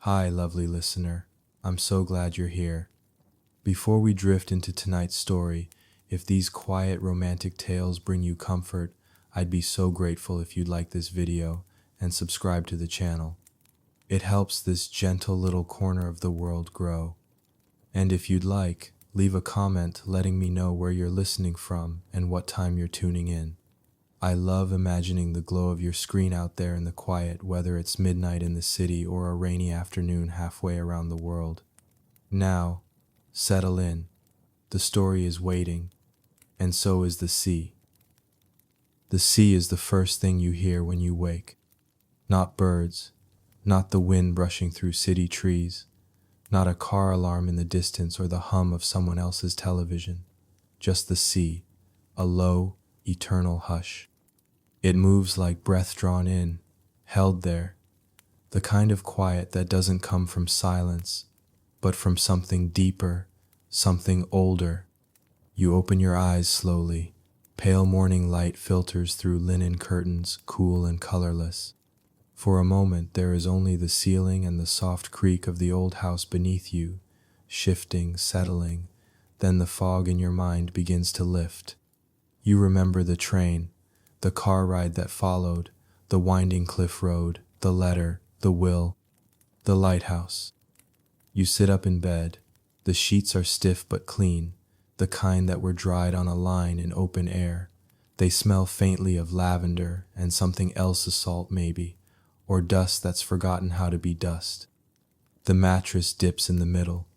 Hi, lovely listener. I'm so glad you're here. Before we drift into tonight's story, if these quiet romantic tales bring you comfort, I'd be so grateful if you'd like this video and subscribe to the channel. It helps this gentle little corner of the world grow. And if you'd like, leave a comment letting me know where you're listening from and what time you're tuning in. I love imagining the glow of your screen out there in the quiet, whether it's midnight in the city or a rainy afternoon halfway around the world. Now, settle in. The story is waiting, and so is the sea. The sea is the first thing you hear when you wake. Not birds, not the wind brushing through city trees, not a car alarm in the distance or the hum of someone else's television. Just the sea, a low, eternal hush. It moves like breath drawn in, held there, the kind of quiet that doesn't come from silence, but from something deeper, something older. You open your eyes slowly. Pale morning light filters through linen curtains, cool and colorless. For a moment, there is only the ceiling and the soft creak of the old house beneath you, shifting, settling. Then the fog in your mind begins to lift. You remember the train, the car ride that followed, the winding cliff road, the letter, the will, the lighthouse. You sit up in bed. The sheets are stiff but clean, the kind that were dried on a line in open air. They smell faintly of lavender and something else, salt maybe, or dust that's forgotten how to be dust. The mattress dips in the middle,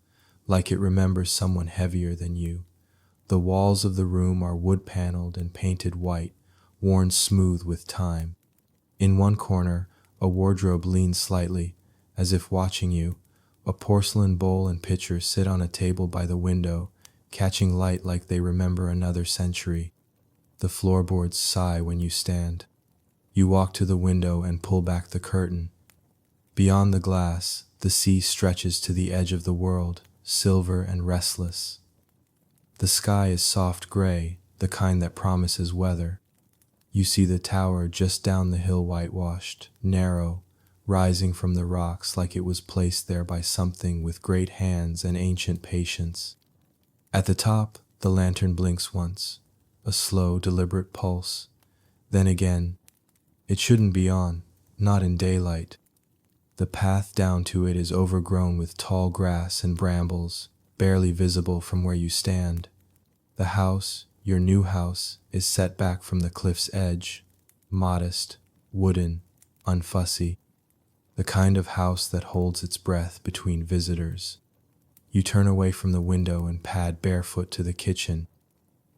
like it remembers someone heavier than you. The walls of the room are wood-paneled and painted white, worn smooth with time. In one corner, a wardrobe leans slightly, as if watching you. A porcelain bowl and pitcher sit on a table by the window, catching light like they remember another century. The floorboards sigh when you stand. You walk to the window and pull back the curtain. Beyond the glass, the sea stretches to the edge of the world, silver and restless. The sky is soft gray, the kind that promises weather. You see the tower just down the hill, whitewashed, narrow, rising from the rocks like it was placed there by something with great hands and ancient patience. At the top, the lantern blinks once, a slow, deliberate pulse. Then again, it shouldn't be on, not in daylight. The path down to it is overgrown with tall grass and brambles, barely visible from where you stand. The house, your new house, is set back from the cliff's edge, modest, wooden, unfussy. The kind of house that holds its breath between visitors. You turn away from the window and pad barefoot to the kitchen.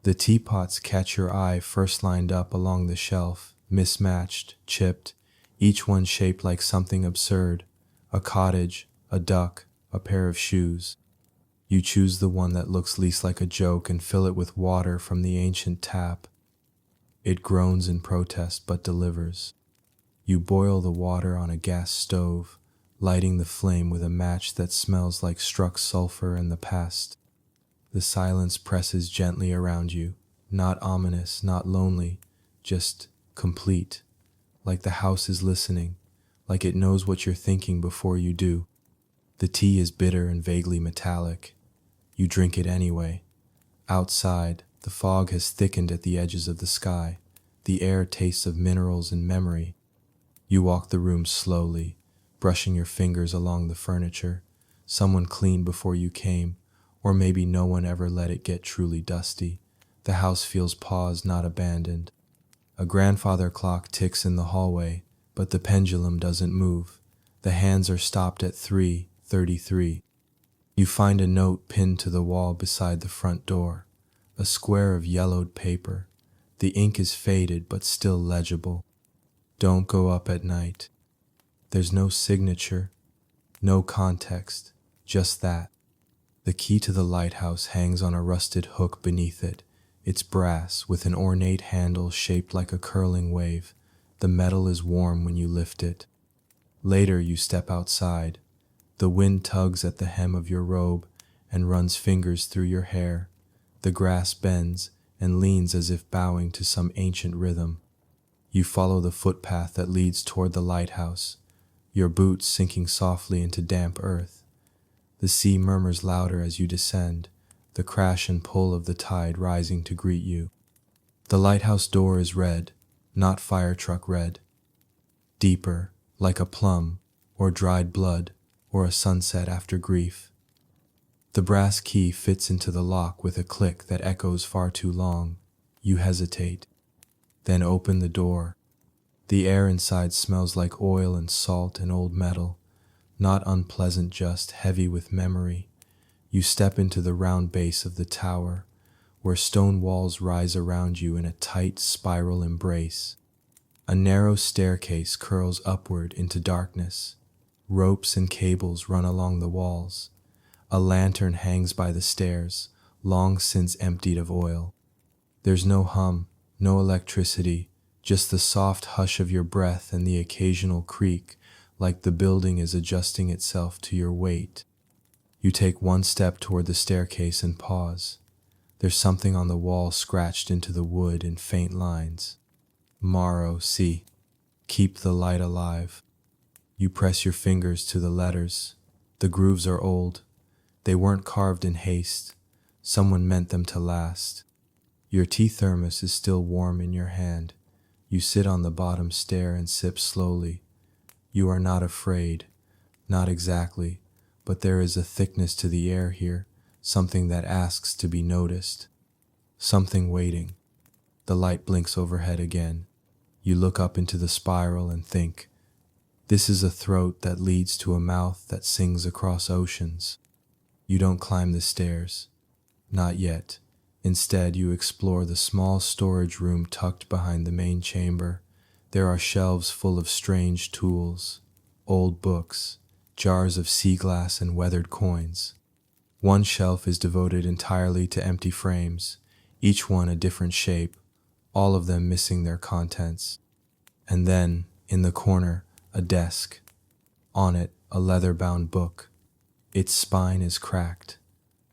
The teapots catch your eye, first lined up along the shelf, mismatched, chipped, each one shaped like something absurd, a cottage, a duck, a pair of shoes. You choose the one that looks least like a joke and fill it with water from the ancient tap. It groans in protest but delivers. You boil the water on a gas stove, lighting the flame with a match that smells like struck sulfur and the past. The silence presses gently around you, not ominous, not lonely, just complete, like the house is listening, like it knows what you're thinking before you do. The tea is bitter and vaguely metallic. You drink it anyway. Outside, the fog has thickened at the edges of the sky. The air tastes of minerals and memory. You walk the room slowly, brushing your fingers along the furniture. Someone cleaned before you came, or maybe no one ever let it get truly dusty. The house feels paused, not abandoned. A grandfather clock ticks in the hallway, but the pendulum doesn't move. The hands are stopped at 3:33. You find a note pinned to the wall beside the front door, a square of yellowed paper. The ink is faded but still legible. Don't go up at night. There's no signature, no context, just that. The key to the lighthouse hangs on a rusted hook beneath it. It's brass with an ornate handle shaped like a curling wave. The metal is warm when you lift it. Later you step outside. The wind tugs at the hem of your robe and runs fingers through your hair. The grass bends and leans as if bowing to some ancient rhythm. You follow the footpath that leads toward the lighthouse. your boots sinking softly into damp earth. The sea murmurs louder as you descend, the crash and pull of the tide rising to greet you. The lighthouse door is red, not fire truck red. Deeper, like a plum, or dried blood, or a sunset after grief. The brass key fits into the lock with a click that echoes far too long. You hesitate, then open the door. The air inside smells like oil and salt and old metal, not unpleasant, just heavy with memory. You step into the round base of the tower, where stone walls rise around you in a tight spiral embrace. A narrow staircase curls upward into darkness. Ropes and cables run along the walls. A lantern hangs by the stairs, long since emptied of oil. There's no hum, no electricity, just the soft hush of your breath and the occasional creak, like the building is adjusting itself to your weight. You take one step toward the staircase and pause. There's something on the wall scratched into the wood in faint lines. Morrow, see. Keep the light alive. You press your fingers to the letters. The grooves are old. They weren't carved in haste. Someone meant them to last. Your tea thermos is still warm in your hand. You sit on the bottom stair and sip slowly. You are not afraid. Not exactly. But there is a thickness to the air here, something that asks to be noticed. Something waiting. The light blinks overhead again. You look up into the spiral and think, this is a throat that leads to a mouth that sings across oceans. You don't climb the stairs. Not yet. Instead, you explore the small storage room tucked behind the main chamber. There are shelves full of strange tools, old books, jars of sea glass and weathered coins. One shelf is devoted entirely to empty frames, each one a different shape, all of them missing their contents. And then, in the corner, a desk. On it, a leather-bound book. Its spine is cracked.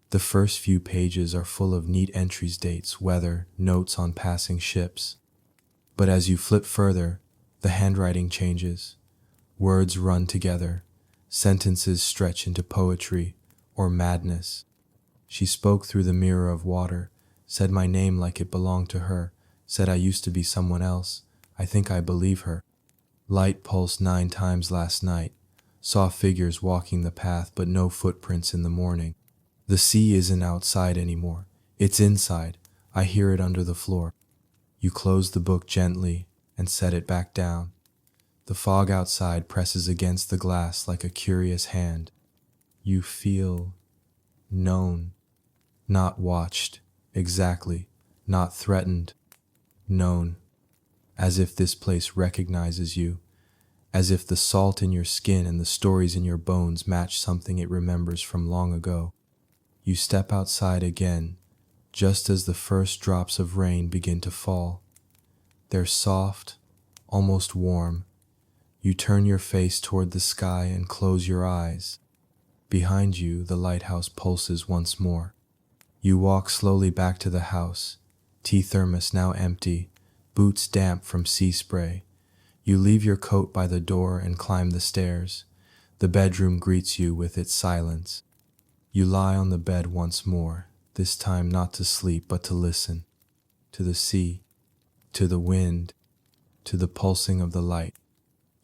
The first few pages are full of neat entries, dates, weather, notes on passing ships. But as you flip further, the handwriting changes. Words run together. Sentences stretch into poetry or madness. She spoke through the mirror of water, said my name like it belonged to her, said I used to be someone else. I think I believe her. Light pulsed 9 times last night. Saw figures walking the path, but no footprints in the morning. The sea isn't outside anymore. It's inside. I hear it under the floor. You close the book gently and set it back down. The fog outside presses against the glass like a curious hand. You feel known, not watched, exactly, not threatened, known, as if this place recognizes you, as if the salt in your skin and the stories in your bones match something it remembers from long ago. You step outside again, just as the first drops of rain begin to fall. They're soft, almost warm. You turn your face toward the sky and close your eyes. Behind you, the lighthouse pulses once more. You walk slowly back to the house, tea thermos now empty, boots damp from sea spray. You leave your coat by the door and climb the stairs. The bedroom greets you with its silence. You lie on the bed once more, this time not to sleep but to listen. To the sea, to the wind, to the pulsing of the light.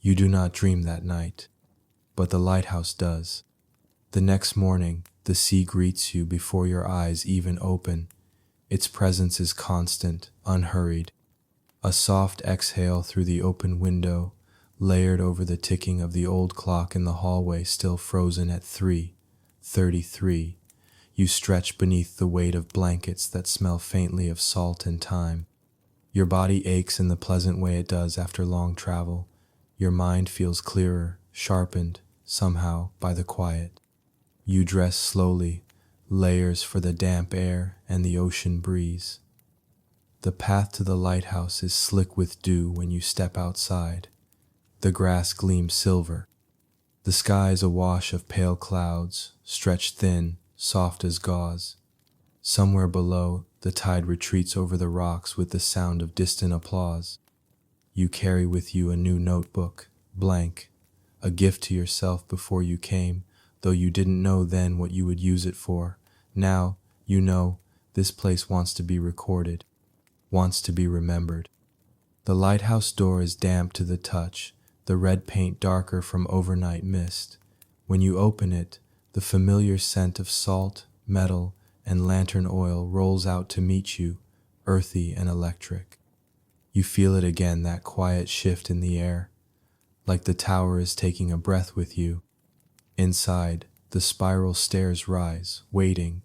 You do not dream that night, but the lighthouse does. The next morning, the sea greets you before your eyes even open. Its presence is constant, unhurried. A soft exhale through the open window, layered over the ticking of the old clock in the hallway still frozen at 3:33. You stretch beneath the weight of blankets that smell faintly of salt and thyme. Your body aches in the pleasant way it does after long travel. Your mind feels clearer, sharpened, somehow, by the quiet. You dress slowly, layers for the damp air and the ocean breeze. The path to the lighthouse is slick with dew when you step outside. The grass gleams silver. The sky is a wash of pale clouds, stretched thin, soft as gauze. Somewhere below, the tide retreats over the rocks with the sound of distant applause. You carry with you a new notebook, blank, a gift to yourself before you came, though you didn't know then what you would use it for. Now, you know, this place wants to be recorded, wants to be remembered. The lighthouse door is damp to the touch, the red paint darker from overnight mist. When you open it, the familiar scent of salt, metal, and lantern oil rolls out to meet you, earthy and electric. You feel it again, that quiet shift in the air, like the tower is taking a breath with you. Inside, the spiral stairs rise, waiting.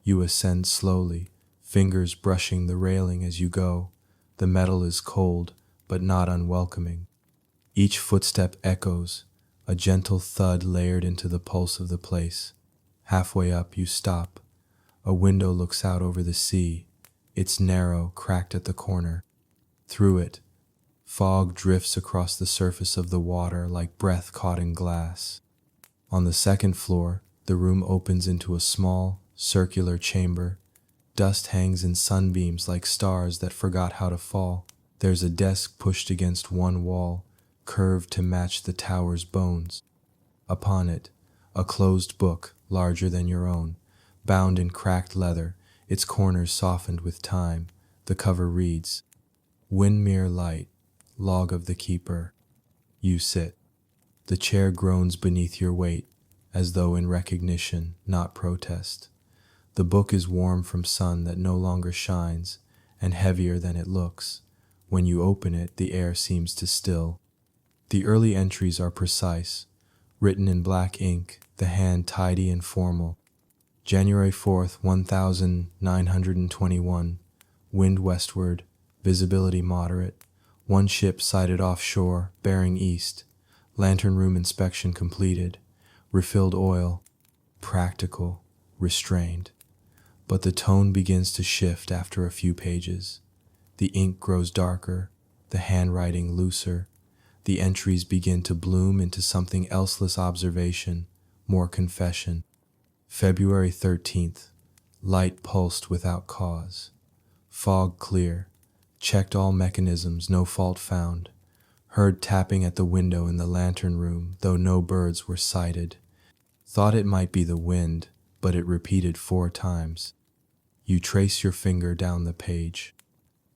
You ascend slowly, fingers brushing the railing as you go. The metal is cold, but not unwelcoming. Each footstep echoes, a gentle thud layered into the pulse of the place. Halfway up, you stop. A window looks out over the sea. It's narrow, cracked at the corner. Through it, fog drifts across the surface of the water like breath caught in glass. On the second floor, the room opens into a small, circular chamber. Dust hangs in sunbeams like stars that forgot how to fall. There's a desk pushed against one wall, curved to match the tower's bones. Upon it, a closed book, larger than your own, bound in cracked leather, its corners softened with time. The cover reads, Windmere Light, Log of the Keeper. You sit. The chair groans beneath your weight, as though in recognition, not protest. The book is warm from sun that no longer shines, and heavier than it looks. When you open it, the air seems to still. The early entries are precise, written in black ink, the hand tidy and formal. January 4th, 1921, wind westward, visibility moderate, one ship sighted offshore, bearing east, lantern room inspection completed, refilled oil, practical, restrained. But the tone begins to shift after a few pages. The ink grows darker, the handwriting looser. The entries begin to bloom into something elseless observation, more confession. February 13th, light pulsed without cause. Fog clear, checked all mechanisms, no fault found. Heard tapping at the window in the lantern room, though no birds were sighted. Thought it might be the wind, but it repeated 4 times. You trace your finger down the page.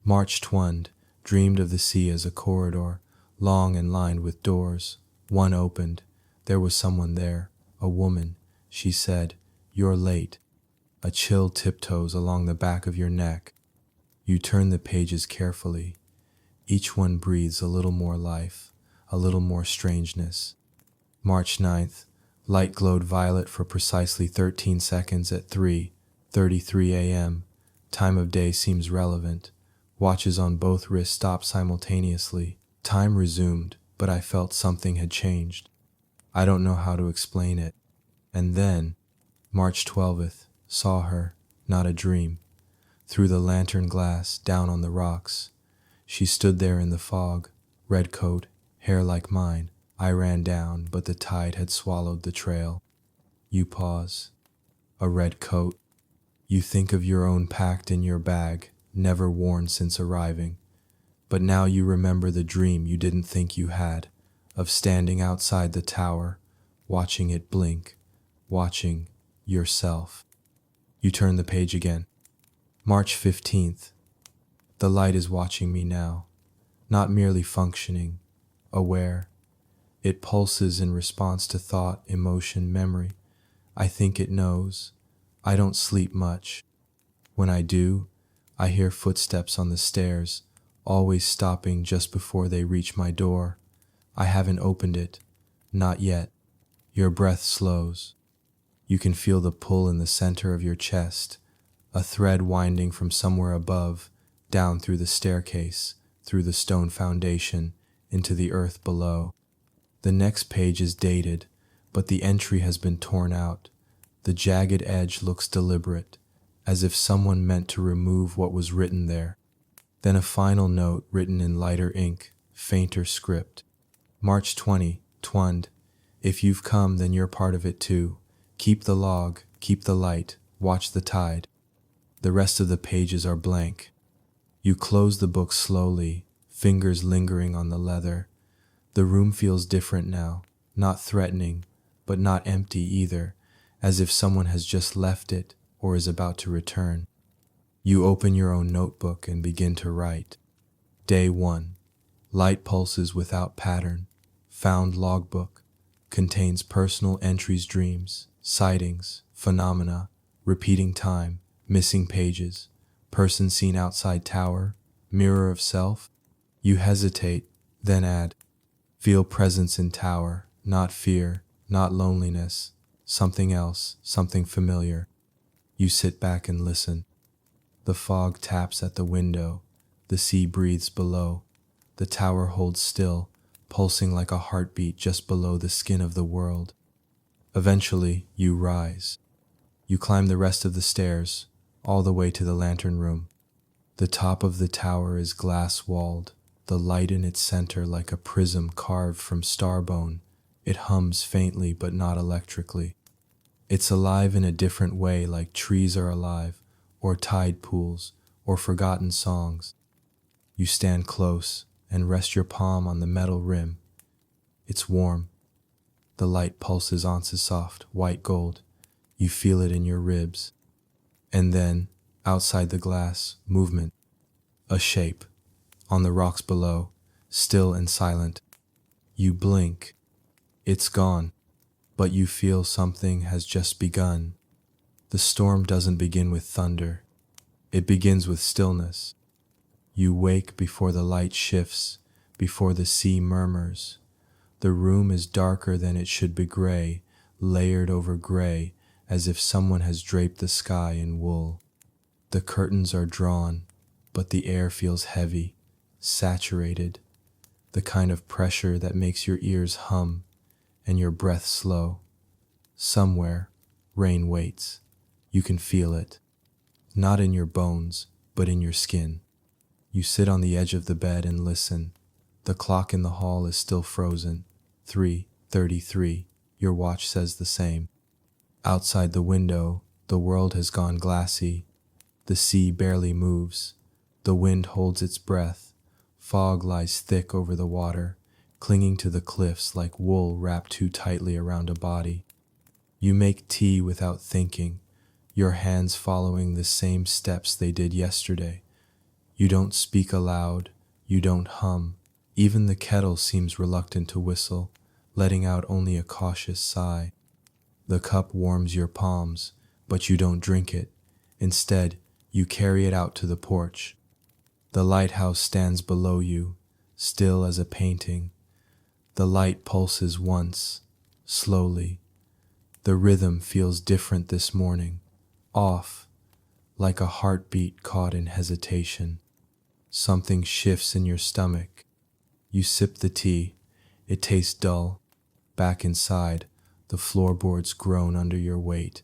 March 20, dreamed of the sea as a corridor, long and lined with doors. One opened. There was someone there, a woman. She said, "You're late." A chill tiptoes along the back of your neck. You turn the pages carefully. Each one breathes a little more life, a little more strangeness. March 9th, light glowed violet for precisely 13 seconds at 3:33 a.m. Time of day seems relevant. Watches on both wrists stopped simultaneously. Time resumed, but I felt something had changed. I don't know how to explain it. And then, March 12th, saw her, not a dream. Through the lantern glass, down on the rocks. She stood there in the fog, red coat, hair like mine. I ran down, but the tide had swallowed the trail. You pause. A red coat. You think of your own packed in your bag, never worn since arriving. But now you remember the dream you didn't think you had, of standing outside the tower, watching it blink, watching yourself. You turn the page again. March 15th. The light is watching me now, not merely functioning, aware. It pulses in response to thought, emotion, memory. I think it knows. I don't sleep much. When I do, I hear footsteps on the stairs, always stopping just before they reach my door. I haven't opened it. Not yet. Your breath slows. You can feel the pull in the center of your chest, a thread winding from somewhere above, down through the staircase, through the stone foundation, into the earth below. The next page is dated, but the entry has been torn out. The jagged edge looks deliberate, as if someone meant to remove what was written there. Then a final note written in lighter ink, fainter script. March 20, Twund. If you've come, then you're part of it too. Keep the log, keep the light, watch the tide. The rest of the pages are blank. You close the book slowly, fingers lingering on the leather. The room feels different now, not threatening, but not empty either, as if someone has just left it or is about to return. You open your own notebook and begin to write. Day 1. Light pulses without pattern. Found logbook. Contains personal entries, dreams, sightings, phenomena, repeating time, missing pages, person seen outside tower, mirror of self. You hesitate, then add, feel presence in tower, not fear, not loneliness, something else, something familiar. You sit back and listen. The fog taps at the window, the sea breathes below, the tower holds still, pulsing like a heartbeat just below the skin of the world. Eventually, you rise. You climb the rest of the stairs, all the way to the lantern room. The top of the tower is glass-walled, the light in its center like a prism carved from starbone. It hums faintly but not electrically. It's alive in a different way, like trees are alive, or tide pools, or forgotten songs. You stand close and rest your palm on the metal rim. It's warm. The light pulses onto soft, white gold. You feel it in your ribs. And then, outside the glass, movement. A shape. On the rocks below, still and silent. You blink. It's gone. But you feel something has just begun. The storm doesn't begin with thunder. It begins with stillness. You wake before the light shifts, before the sea murmurs. The room is darker than it should be, gray, layered over gray, as if someone has draped the sky in wool. The curtains are drawn, but the air feels heavy, saturated, the kind of pressure that makes your ears hum and your breath slow. Somewhere, rain waits. You can feel it, not in your bones, but in your skin. You sit on the edge of the bed and listen. The clock in the hall is still frozen. 3:33. Your watch says the same. Outside the window, the world has gone glassy. The sea barely moves. The wind holds its breath. Fog lies thick over the water, clinging to the cliffs like wool wrapped too tightly around a body. You make tea without thinking, your hands following the same steps they did yesterday. You don't speak aloud, you don't hum. Even the kettle seems reluctant to whistle, letting out only a cautious sigh. The cup warms your palms, but you don't drink it. Instead, you carry it out to the porch. The lighthouse stands below you, still as a painting. The light pulses once, slowly. The rhythm feels different this morning, off, like a heartbeat caught in hesitation. Something shifts in your stomach. You sip the tea. It tastes dull. Back inside, the floorboards groan under your weight.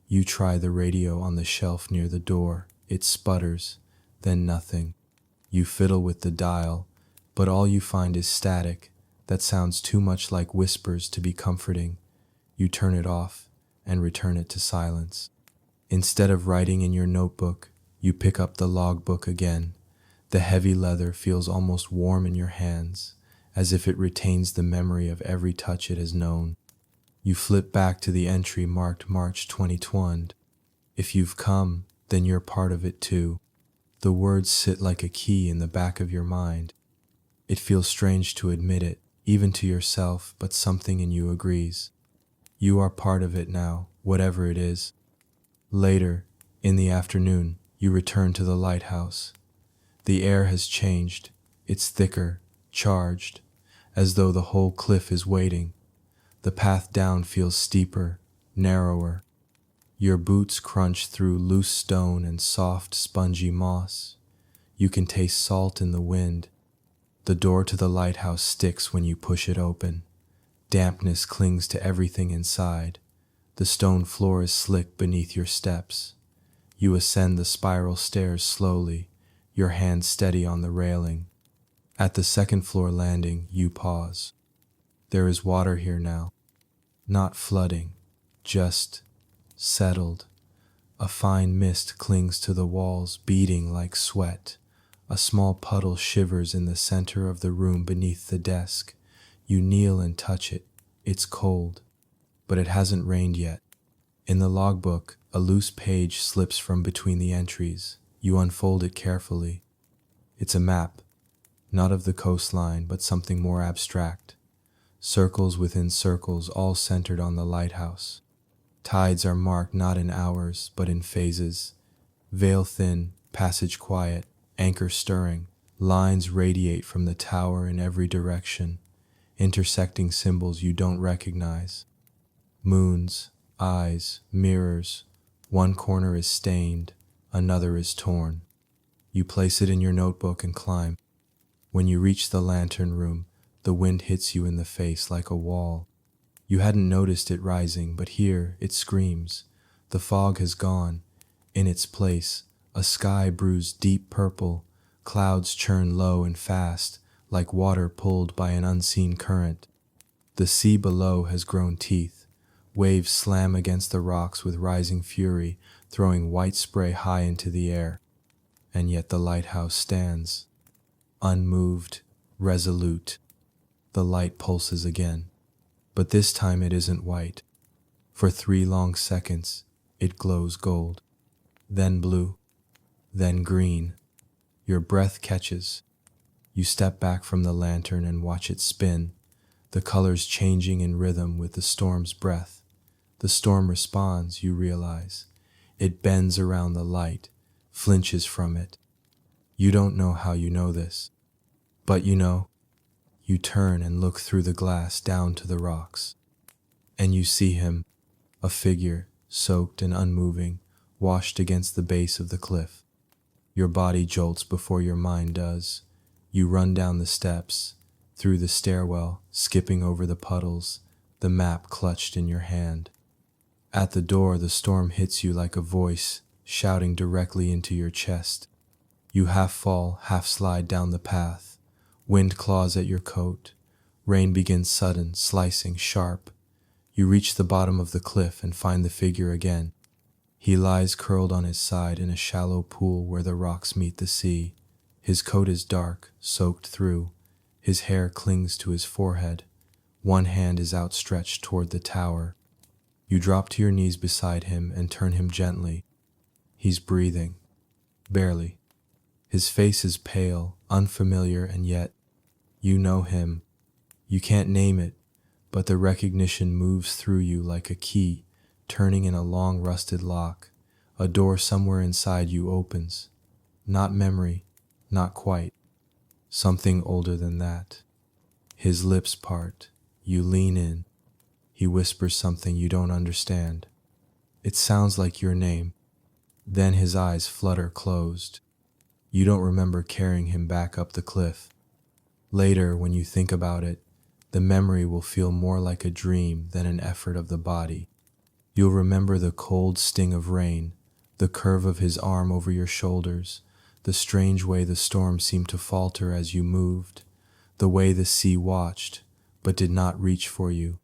You try the radio on the shelf near the door. It sputters, then nothing. You fiddle with the dial, but all you find is static that sounds too much like whispers to be comforting. You turn it off and return it to silence. Instead of writing in your notebook, you pick up the logbook again. The heavy leather feels almost warm in your hands, as if it retains the memory of every touch it has known. You flip back to the entry marked March 2020. If you've come, then you're part of it too. The words sit like a key in the back of your mind. It feels strange to admit it, even to yourself, but something in you agrees. You are part of it now, whatever it is. Later, in the afternoon, you return to the lighthouse. The air has changed. It's thicker, charged, as though the whole cliff is waiting. The path down feels steeper, narrower. Your boots crunch through loose stone and soft, spongy moss. You can taste salt in the wind. The door to the lighthouse sticks when you push it open. Dampness clings to everything inside. The stone floor is slick beneath your steps. You ascend the spiral stairs slowly, your hand steady on the railing. At the second floor landing, you pause. There is water here now. Not flooding, just settled. A fine mist clings to the walls, beading like sweat. A small puddle shivers in the center of the room beneath the desk. You kneel and touch it. It's cold, but it hasn't rained yet. In the logbook, a loose page slips from between the entries. You unfold it carefully. It's a map, not of the coastline, but something more abstract. Circles within circles, all centered on the lighthouse. Tides are marked not in hours, but in phases. Veil thin, passage quiet, anchor stirring. Lines radiate from the tower in every direction, intersecting symbols you don't recognize. Moons, eyes, mirrors. One corner is stained, another is torn. You place it in your notebook and climb. When you reach the lantern room, the wind hits you in the face like a wall. You hadn't noticed it rising, but here it screams. The fog has gone. In its place, a sky brews deep purple. Clouds churn low and fast, like water pulled by an unseen current. The sea below has grown teeth. Waves slam against the rocks with rising fury, throwing white spray high into the air. And yet the lighthouse stands, unmoved, resolute. The light pulses again. But this time it isn't white. For 3 long seconds, it glows gold. Then blue. Then green. Your breath catches. You step back from the lantern and watch it spin, the colors changing in rhythm with the storm's breath. The storm responds, you realize. It bends around the light, flinches from it. You don't know how you know this, but you know. You turn and look through the glass down to the rocks. And you see him, a figure, soaked and unmoving, washed against the base of the cliff. Your body jolts before your mind does. You run down the steps, through the stairwell, skipping over the puddles, the map clutched in your hand. At the door, the storm hits you like a voice, shouting directly into your chest. You half fall, half slide down the path. Wind claws at your coat. Rain begins sudden, slicing, sharp. You reach the bottom of the cliff and find the figure again. He lies curled on his side in a shallow pool where the rocks meet the sea. His coat is dark, soaked through. His hair clings to his forehead. One hand is outstretched toward the tower. You drop to your knees beside him and turn him gently. He's breathing, barely. His face is pale, unfamiliar, and yet you know him. You can't name it, but the recognition moves through you like a key, turning in a long rusted lock. A door somewhere inside you opens. Not memory, not quite. Something older than that. His lips part. You lean in. He whispers something you don't understand. It sounds like your name. Then his eyes flutter closed. You don't remember carrying him back up the cliff. Later, when you think about it, the memory will feel more like a dream than an effort of the body. You'll remember the cold sting of rain, the curve of his arm over your shoulders, the strange way the storm seemed to falter as you moved, the way the sea watched, but did not reach for you.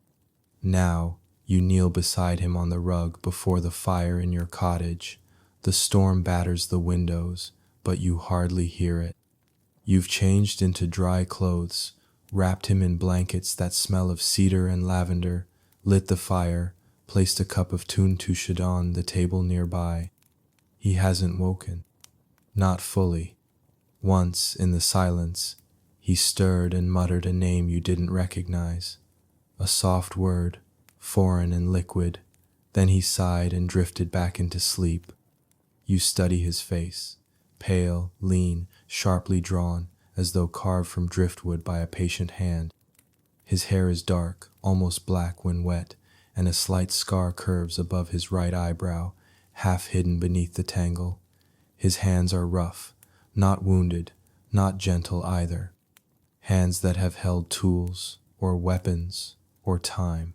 Now, you kneel beside him on the rug before the fire in your cottage. The storm batters the windows, but you hardly hear it. You've changed into dry clothes, wrapped him in blankets that smell of cedar and lavender, lit the fire, placed a cup of tuntushed on the table nearby. He hasn't woken. Not fully. Once, in the silence, he stirred and muttered a name you didn't recognize. A soft word, foreign and liquid. Then he sighed and drifted back into sleep. You study his face, pale, lean, sharply drawn, as though carved from driftwood by a patient hand. His hair is dark, almost black when wet, and a slight scar curves above his right eyebrow, half hidden beneath the tangle. His hands are rough, not wounded, not gentle either. Hands that have held tools, or weapons, or time.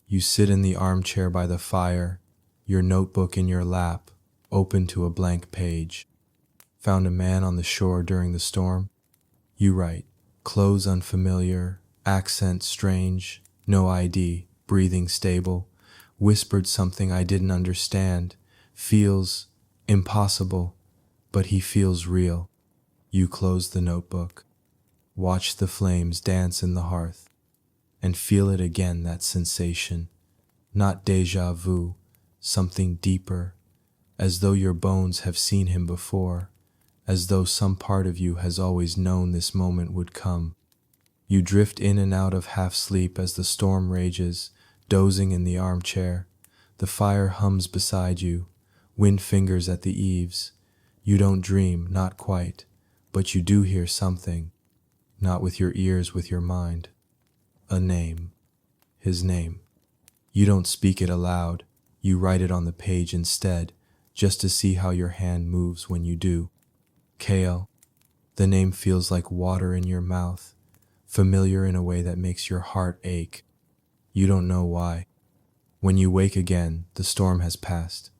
You sit in the armchair by the fire, your notebook in your lap, open to a blank page. Found a man on the shore during the storm? You write, clothes unfamiliar, accent strange, no ID, breathing stable, whispered something I didn't understand, feels impossible, but he feels real. You close the notebook, watch the flames dance in the hearth, and feel it again, that sensation. Not déjà vu, something deeper, as though your bones have seen him before, as though some part of you has always known this moment would come. You drift in and out of half-sleep as the storm rages, dozing in the armchair. The fire hums beside you, wind fingers at the eaves. You don't dream, not quite, but you do hear something, not with your ears, with your mind. A name. His name. You don't speak it aloud, you write it on the page instead, just to see how your hand moves when you do. Kale. The name feels like water in your mouth, familiar in a way that makes your heart ache. You don't know why. When you wake again, the storm has passed.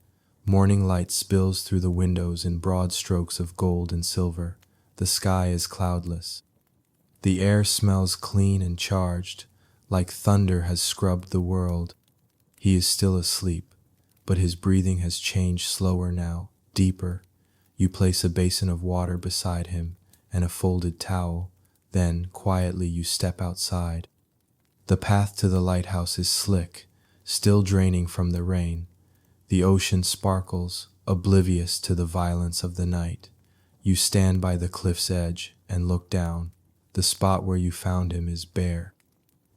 Morning light spills through the windows in broad strokes of gold and silver. The sky is cloudless. The air smells clean and charged, like thunder has scrubbed the world. He is still asleep, but his breathing has changed slower now, deeper. You place a basin of water beside him and a folded towel. Then, quietly, you step outside. The path to the lighthouse is slick, still draining from the rain. The ocean sparkles, oblivious to the violence of the night. You stand by the cliff's edge and look down. The spot where you found him is bare.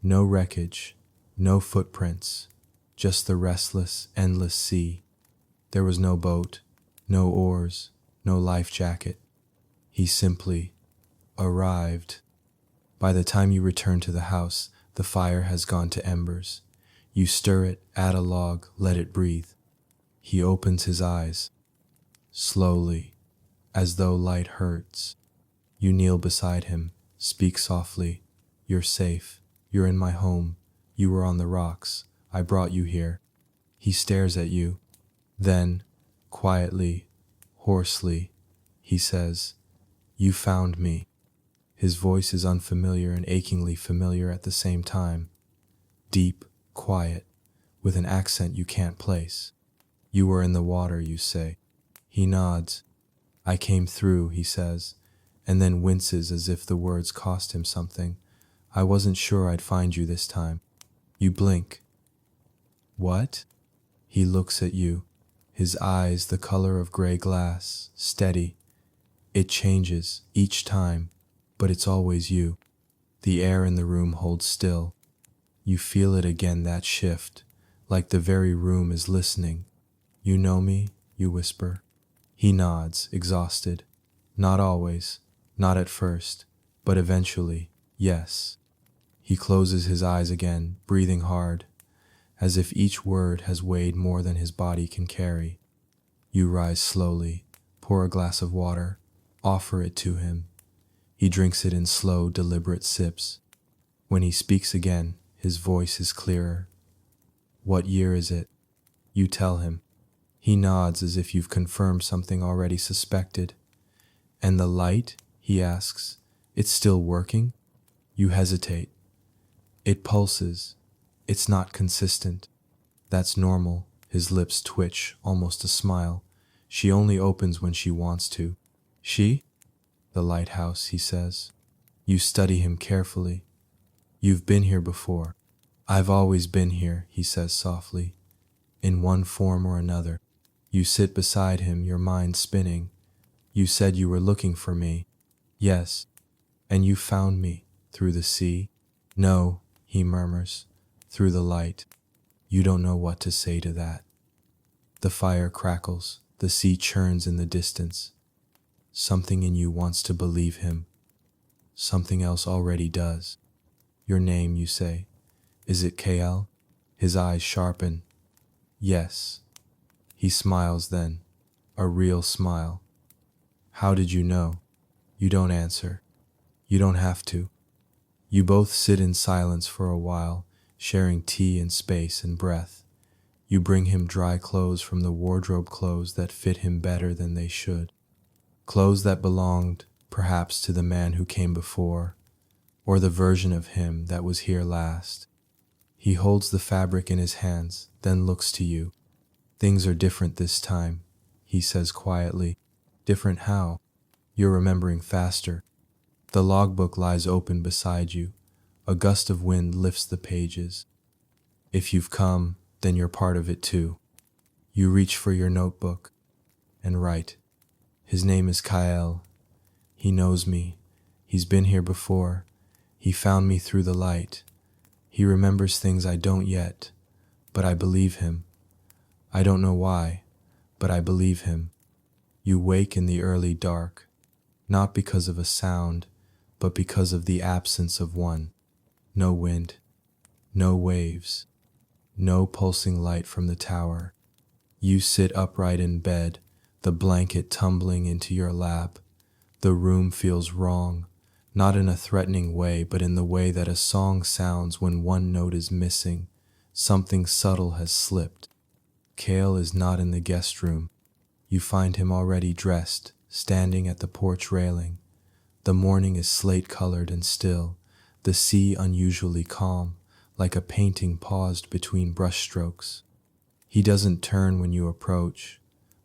No wreckage, no footprints, just the restless, endless sea. There was no boat, no oars, no life jacket. He simply arrived. By the time you return to the house, the fire has gone to embers. You stir it, add a log, let it breathe. He opens his eyes, slowly, as though light hurts. You kneel beside him, speak softly. You're safe. You're in my home. You were on the rocks. I brought you here. He stares at you. Then, quietly, hoarsely, he says, "You found me." His voice is unfamiliar and achingly familiar at the same time. Deep, quiet, with an accent you can't place. "You were in the water," you say. He nods. "I came through," he says, and then winces as if the words cost him something. "I wasn't sure I'd find you this time." You blink. "What?" He looks at you, his eyes the color of gray glass, steady. It changes each time, but it's always you. The air in the room holds still. You feel it again, that shift, like the very room is listening. "You know me?" you whisper. He nods, exhausted. "Not always, not at first, but eventually, yes." He closes his eyes again, breathing hard, as if each word has weighed more than his body can carry. You rise slowly, pour a glass of water, offer it to him. He drinks it in slow, deliberate sips. When he speaks again, his voice is clearer. "What year is it?" You tell him. He nods as if you've confirmed something already suspected. "And the light?" he asks. "It's still working?" You hesitate. "It pulses. It's not consistent." "That's normal." His lips twitch, almost a smile. "She only opens when she wants to." "She?" "The lighthouse," he says. You study him carefully. "You've been here before." "I've always been here," he says softly, "in one form or another." You sit beside him, your mind spinning. "You said you were looking for me." "Yes." "And you found me through the sea?" "No," he murmurs, "through the light." You don't know what to say to that. The fire crackles, the sea churns in the distance. Something in you wants to believe him. Something else already does. "Your name," you say. "Is it KL?" His eyes sharpen. "Yes." He smiles then, a real smile. "How did you know?" You don't answer. You don't have to. You both sit in silence for a while, sharing tea and space and breath. You bring him dry clothes from the wardrobe, clothes that fit him better than they should. Clothes that belonged, perhaps, to the man who came before, or the version of him that was here last. He holds the fabric in his hands, then looks to you. "Things are different this time," he says quietly. "Different how?" You're remembering faster. The logbook lies open beside you, A gust of wind lifts the pages. If you've come, then you're part of it too. You reach for your notebook and write. His name is Kyle. He knows me. He's been here before. He found me through the light. He remembers things I don't yet, but I believe him. I don't know why, but I believe him. You wake in the early dark, not because of a sound, but because of the absence of one. No wind, no waves, no pulsing light from the tower. You sit upright in bed, the blanket tumbling into your lap. The room feels wrong, not in a threatening way, but in the way that a song sounds when one note is missing. Something subtle has slipped. Cale is not in the guest room. You find him already dressed, standing at the porch railing. The morning is slate-colored and still, the sea unusually calm, like a painting paused between brushstrokes. He doesn't turn when you approach,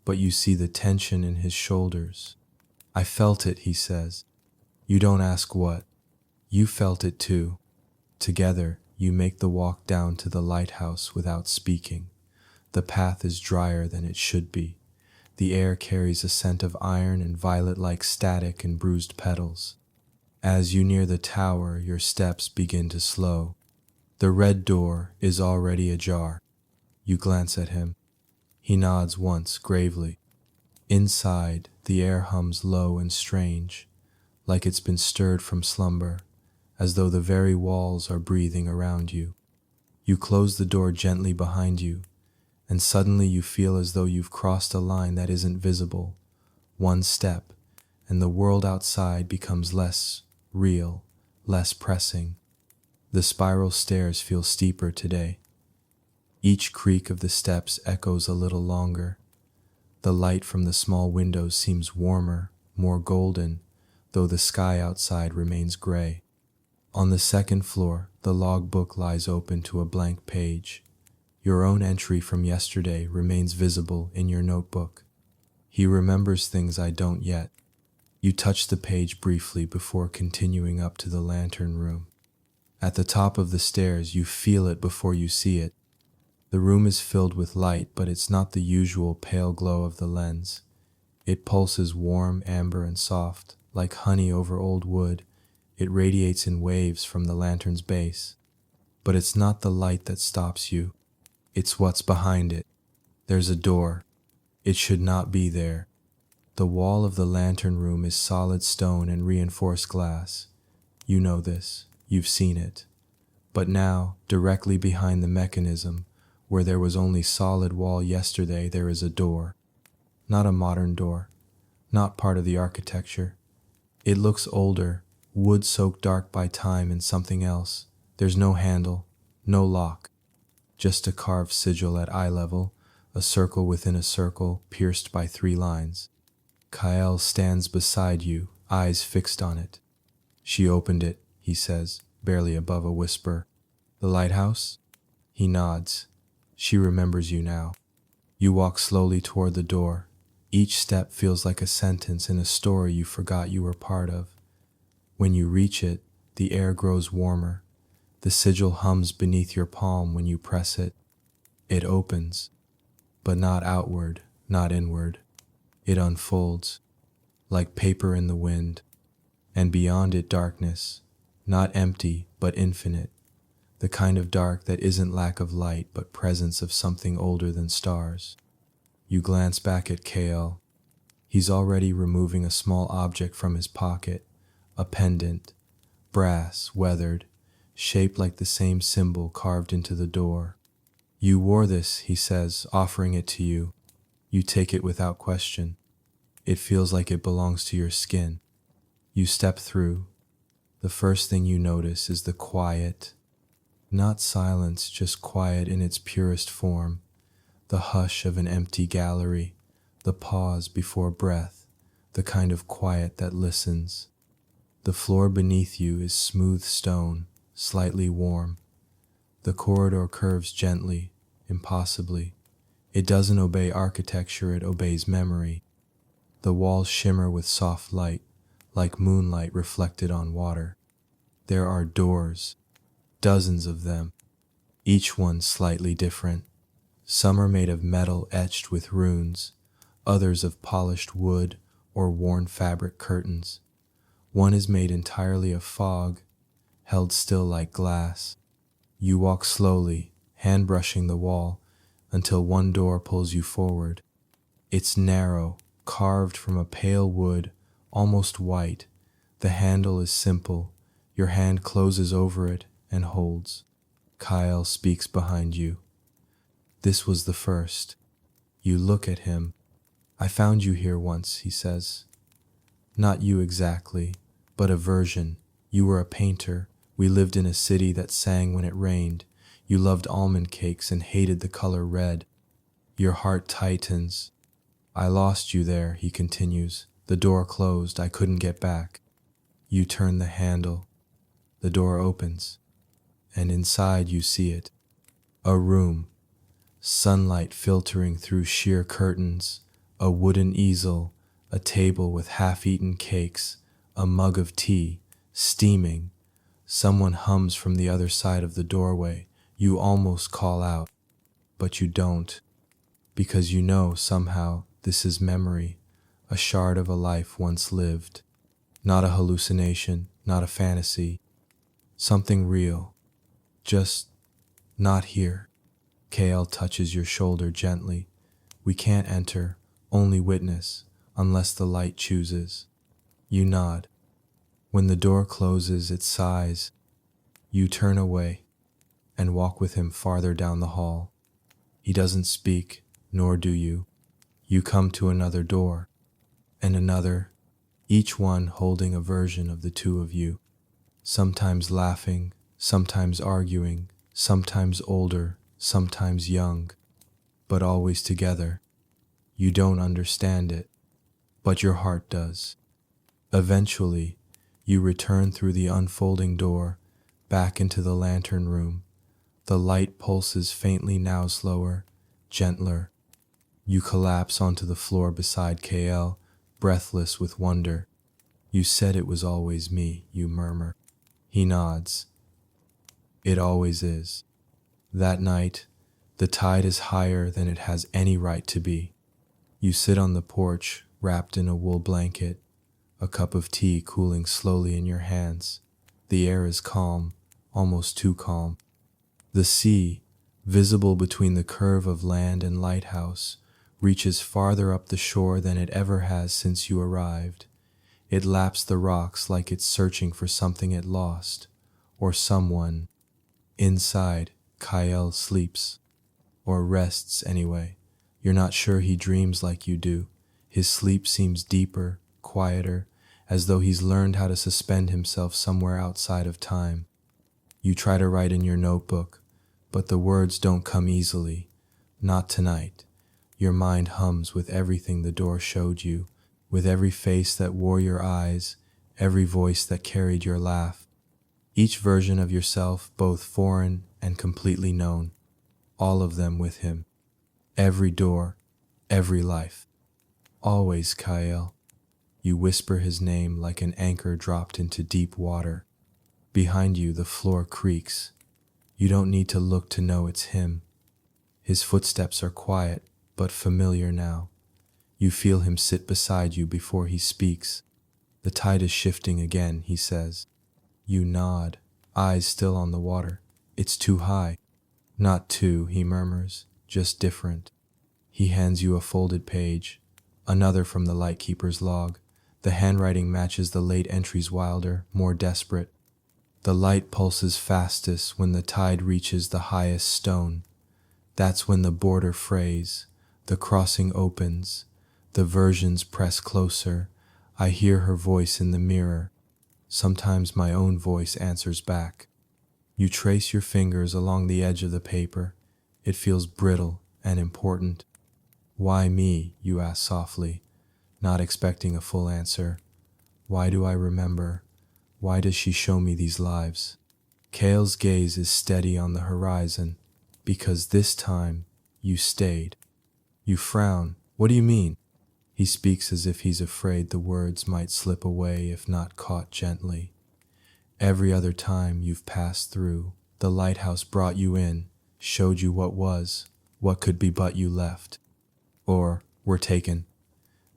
but you see the tension in his shoulders. I felt it, he says. You don't ask what. You felt it too. Together, you make the walk down to the lighthouse without speaking. The path is drier than it should be. The air carries a scent of iron and violet-like static and bruised petals. As you near the tower, your steps begin to slow. The red door is already ajar. You glance at him. He nods once, gravely. Inside, the air hums low and strange, like it's been stirred from slumber, as though the very walls are breathing around you. You close the door gently behind you, and suddenly you feel as though you've crossed a line that isn't visible. One step, and the world outside becomes less real, less pressing. The spiral stairs feel steeper today. Each creak of the steps echoes a little longer. The light from the small windows seems warmer, more golden, though the sky outside remains gray. On the second floor, the logbook lies open to a blank page. Your own entry from yesterday remains visible in your notebook. He remembers things I don't yet. You touch the page briefly before continuing up to the lantern room. At the top of the stairs, you feel it before you see it. The room is filled with light, but it's not the usual pale glow of the lens. It pulses warm, amber, and soft, like honey over old wood. It radiates in waves from the lantern's base. But it's not the light that stops you. It's what's behind it. There's a door. It should not be there. The wall of the lantern room is solid stone and reinforced glass. You know this. You've seen it. But now, directly behind the mechanism, where there was only solid wall yesterday, there is a door. Not a modern door. Not part of the architecture. It looks older, wood soaked dark by time and something else. There's no handle, no lock. Just a carved sigil at eye level, a circle within a circle, pierced by 3 lines. Kyle stands beside you, eyes fixed on it. She opened it, he says, barely above a whisper. The lighthouse? He nods. She remembers you now. You walk slowly toward the door. Each step feels like a sentence in a story you forgot you were part of. When you reach it, the air grows warmer. The sigil hums beneath your palm when you press it. It opens, but not outward, not inward. It unfolds, like paper in the wind, and beyond it darkness, not empty, but infinite. The kind of dark that isn't lack of light, but presence of something older than stars. You glance back at Kale. He's already removing a small object from his pocket, a pendant, brass, weathered, shaped like the same symbol carved into the door. You wore this, he says, offering it to you. You take it without question. It feels like it belongs to your skin. You step through. The first thing you notice is the quiet. Not silence, just quiet in its purest form. The hush of an empty gallery, the pause before breath, the kind of quiet that listens. The floor beneath you is smooth stone, slightly warm. The corridor curves gently, impossibly. It doesn't obey architecture, it obeys memory. The walls shimmer with soft light, like moonlight reflected on water. There are doors. dozens of them, each one slightly different. Some are made of metal etched with runes, others of polished wood or worn fabric curtains. One is made entirely of fog, held still like glass. You walk slowly, hand brushing the wall, until one door pulls you forward. It's narrow, carved from a pale wood, almost white. The handle is simple. Your hand closes over it and holds. Kyle speaks behind you. This was the first. You look at him. I found you here once, he says. Not you exactly, but a version. You were a painter. We lived in a city that sang when it rained. You loved almond cakes and hated the color red. Your heart tightens. I lost you there, he continues. The door closed. I couldn't get back. You turn the handle. The door opens, and inside you see it. A room. Sunlight filtering through sheer curtains, a wooden easel, a table with half-eaten cakes, a mug of tea, steaming. Someone hums from the other side of the doorway. You almost call out, but you don't, because you know somehow this is memory, a shard of a life once lived. Not a hallucination, not a fantasy, something real. Just not here. KL touches your shoulder gently. We can't enter, only witness, unless the light chooses. You nod. When the door closes, it sighs. You turn away and walk with him farther down the hall. He doesn't speak, nor do you. You come to another door, and another, each one holding a version of the two of you, sometimes laughing, sometimes arguing, sometimes older, sometimes young, but always together. You don't understand it, but your heart does. Eventually, you return through the unfolding door, back into the lantern room. The light pulses faintly, now slower, gentler. You collapse onto the floor beside KL, breathless with wonder. You said it was always me, you murmur. He nods. It always is. That night, the tide is higher than it has any right to be. You sit on the porch, wrapped in a wool blanket, a cup of tea cooling slowly in your hands. The air is calm, almost too calm. The sea, visible between the curve of land and lighthouse, reaches farther up the shore than it ever has since you arrived. It laps the rocks like it's searching for something it lost, or someone. Inside, Kyle sleeps, or rests anyway. You're not sure he dreams like you do. His sleep seems deeper, quieter, as though he's learned how to suspend himself somewhere outside of time. You try to write in your notebook, but the words don't come easily. Not tonight. Your mind hums with everything the door showed you, with every face that wore your eyes, every voice that carried your laugh. Each version of yourself, both foreign and completely known. All of them with him. Every door, every life. Always Kyle. You whisper his name like an anchor dropped into deep water. Behind you, the floor creaks. You don't need to look to know it's him. His footsteps are quiet, but familiar now. You feel him sit beside you before he speaks. The tide is shifting again, he says. You nod, eyes still on the water. It's too high. Not too, he murmurs, just different. He hands you a folded page, another from the lightkeeper's log. The handwriting matches the late entries, wilder, more desperate. The light pulses fastest when the tide reaches the highest stone. That's when the border frays, the crossing opens, the versions press closer. I hear her voice in the mirror. Sometimes my own voice answers back. You trace your fingers along the edge of the paper. It feels brittle and important. Why me, you ask softly, not expecting a full answer. Why do I remember? Why does she show me these lives? Kale's gaze is steady on the horizon, because this time you stayed. You frown. What do you mean? He speaks as if he's afraid the words might slip away if not caught gently. Every other time you've passed through, The lighthouse brought you in, showed you what was, what could be, but you left. Or were taken.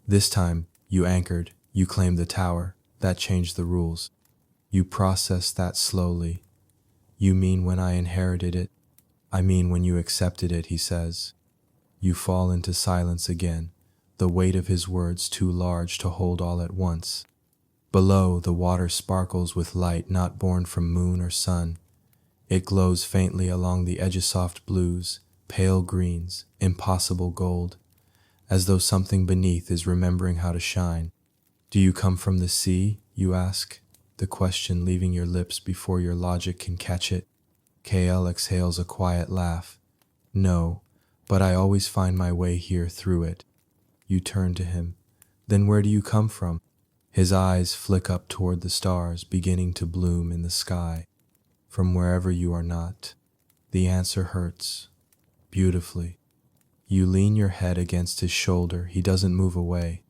This time, you anchored, you claimed the tower. That changed the rules. You processed that slowly. You mean when I inherited it? I mean when you accepted it, he says. You fall into silence again, the weight of his words too large to hold all at once. Below, the water sparkles with light not born from moon or sun. It glows faintly along the edge of soft blues, pale greens, impossible gold, as though something beneath is remembering how to shine. Do you come from the sea, you ask, the question leaving your lips before your logic can catch it. KL exhales a quiet laugh. No, but I always find my way here through it. You turn to him. Then where do you come from? His eyes flick up toward the stars beginning to bloom in the sky. From wherever you are not. The answer hurts. Beautifully. You lean your head against his shoulder. He doesn't move away.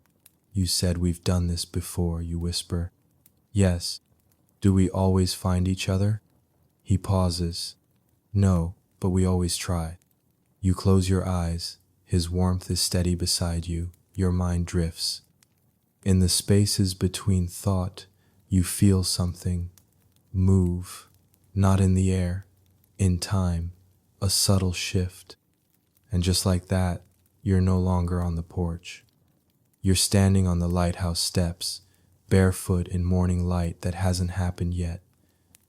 You said we've done this before, you whisper. Yes. Do we always find each other? He pauses. No, but we always try. You close your eyes. His warmth is steady beside you. Your mind drifts. In the spaces between thought, you feel something move, not in the air, in time, a subtle shift. And just like that, you're no longer on the porch. You're standing on the lighthouse steps, barefoot in morning light that hasn't happened yet.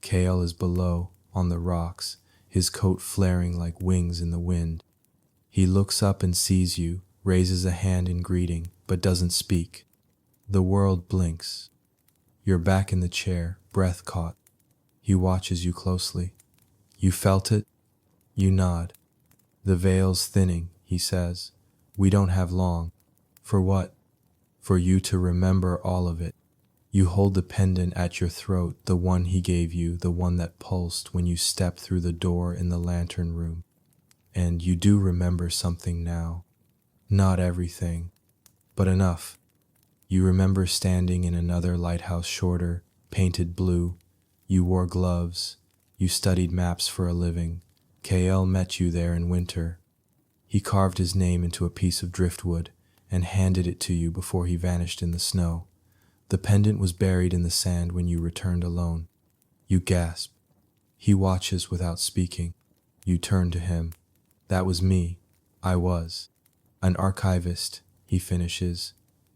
Kale is below, on the rocks, his coat flaring like wings in the wind. He looks up and sees you, raises a hand in greeting, but doesn't speak. The world blinks. You're back in the chair, breath caught. He watches you closely. You felt it? You nod. The veil's thinning, he says. We don't have long. For what? For you to remember all of it. You hold the pendant at your throat, the one he gave you, the one that pulsed when you stepped through the door in the lantern room. And you do remember something now. Not everything, but enough. You remember standing in another lighthouse shorter, painted blue. You wore gloves. You studied maps for a living. KL met you there in winter. He carved his name into a piece of driftwood and handed it to you before he vanished in the snow. The pendant was buried in the sand when you returned alone. You gasp. He watches without speaking. You turn to him. That was me. I was. An archivist, he finishes.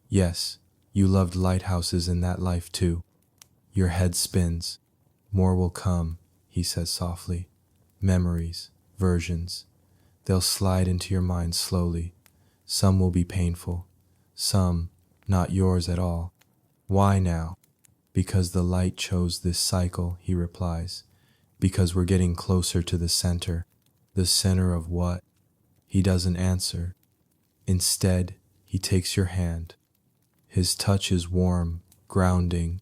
Yes, you loved lighthouses in that life too. Your head spins. More will come, he says softly. Memories, versions. They'll slide into your mind slowly. Some will be painful. Some, not yours at all. Why now? Because the light chose this cycle, he replies. Because we're getting closer to the center. The center of what? He doesn't answer. Instead, he takes your hand. His touch is warm, grounding.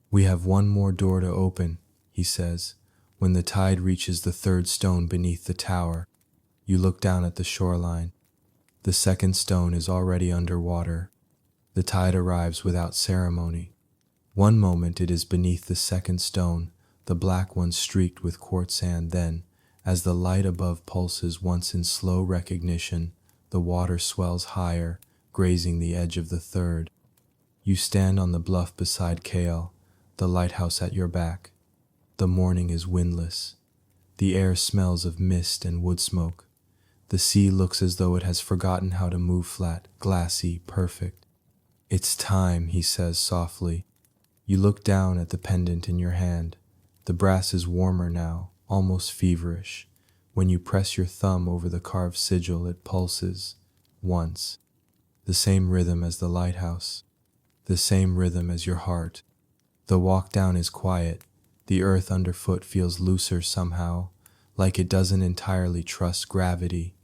We have one more door to open, he says, when the tide reaches the third stone beneath the tower. You look down at the shoreline. The second stone is already underwater. The tide arrives without ceremony. One moment it is beneath the second stone, the black one streaked with quartz sand. Then, as the light above pulses once in slow recognition, the water swells higher, grazing the edge of the third. You stand on the bluff beside Kale, the lighthouse at your back. The morning is windless. The air smells of mist and wood smoke. The sea looks as though it has forgotten how to move flat, glassy, perfect. It's time, he says softly. You look down at the pendant in your hand. The brass is warmer now, almost feverish. When you press your thumb over the carved sigil, it pulses. Once. The same rhythm as the lighthouse. The same rhythm as your heart. The walk down is quiet. The earth underfoot feels looser somehow, like it doesn't entirely trust gravity.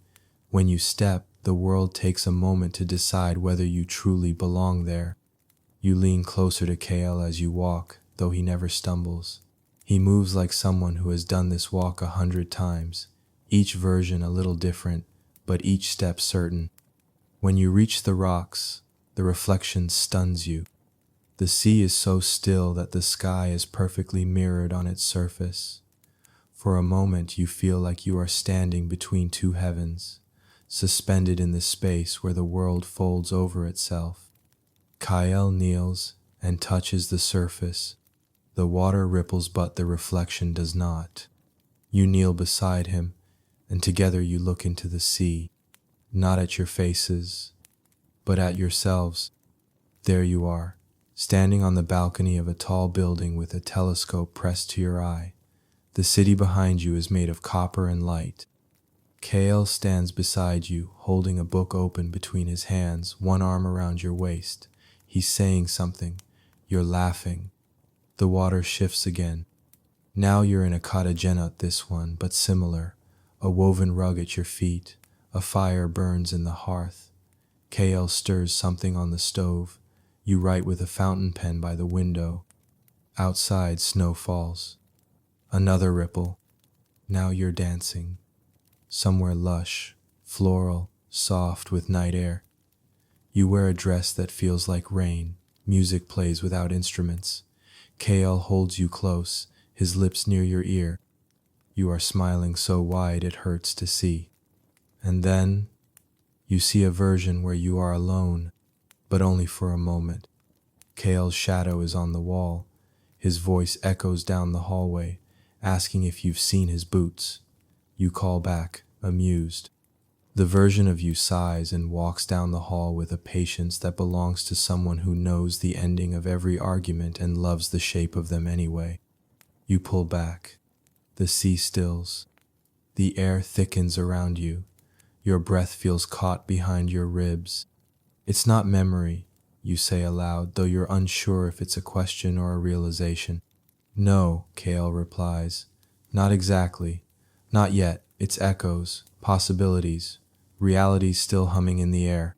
When you step, the world takes a moment to decide whether you truly belong there. You lean closer to Kale as you walk, though he never stumbles. He moves like someone who has done this walk 100 times, each version a little different, but each step certain. When you reach the rocks, the reflection stuns you. The sea is so still that the sky is perfectly mirrored on its surface. For a moment you feel like you are standing between two heavens, suspended in the space where the world folds over itself. Kyle kneels and touches the surface. The water ripples, but the reflection does not. You kneel beside him, and together you look into the sea, not at your faces, but at yourselves. There you are, standing on the balcony of a tall building with a telescope pressed to your eye. The city behind you is made of copper and light. Kale stands beside you, holding a book open between his hands, one arm around your waist. He's saying something. You're laughing. The water shifts again. Now you're in a cottage, not this one, but similar. A woven rug at your feet. A fire burns in the hearth. Kale stirs something on the stove. You write with a fountain pen by the window. Outside, snow falls. Another ripple. Now you're dancing. Somewhere lush, floral, soft with night air. You wear a dress that feels like rain. Music plays without instruments. Kale holds you close, his lips near your ear. You are smiling so wide it hurts to see. And then you see a version where you are alone, but only for a moment. Kale's shadow is on the wall. His voice echoes down the hallway, asking if you've seen his boots. You call back, amused. The version of you sighs and walks down the hall with a patience that belongs to someone who knows the ending of every argument and loves the shape of them anyway. You pull back. The sea stills. The air thickens around you. Your breath feels caught behind your ribs. It's not memory, you say aloud, though you're unsure if it's a question or a realization. No, Kale replies. Not exactly. Not yet. It's echoes, possibilities, realities still humming in the air.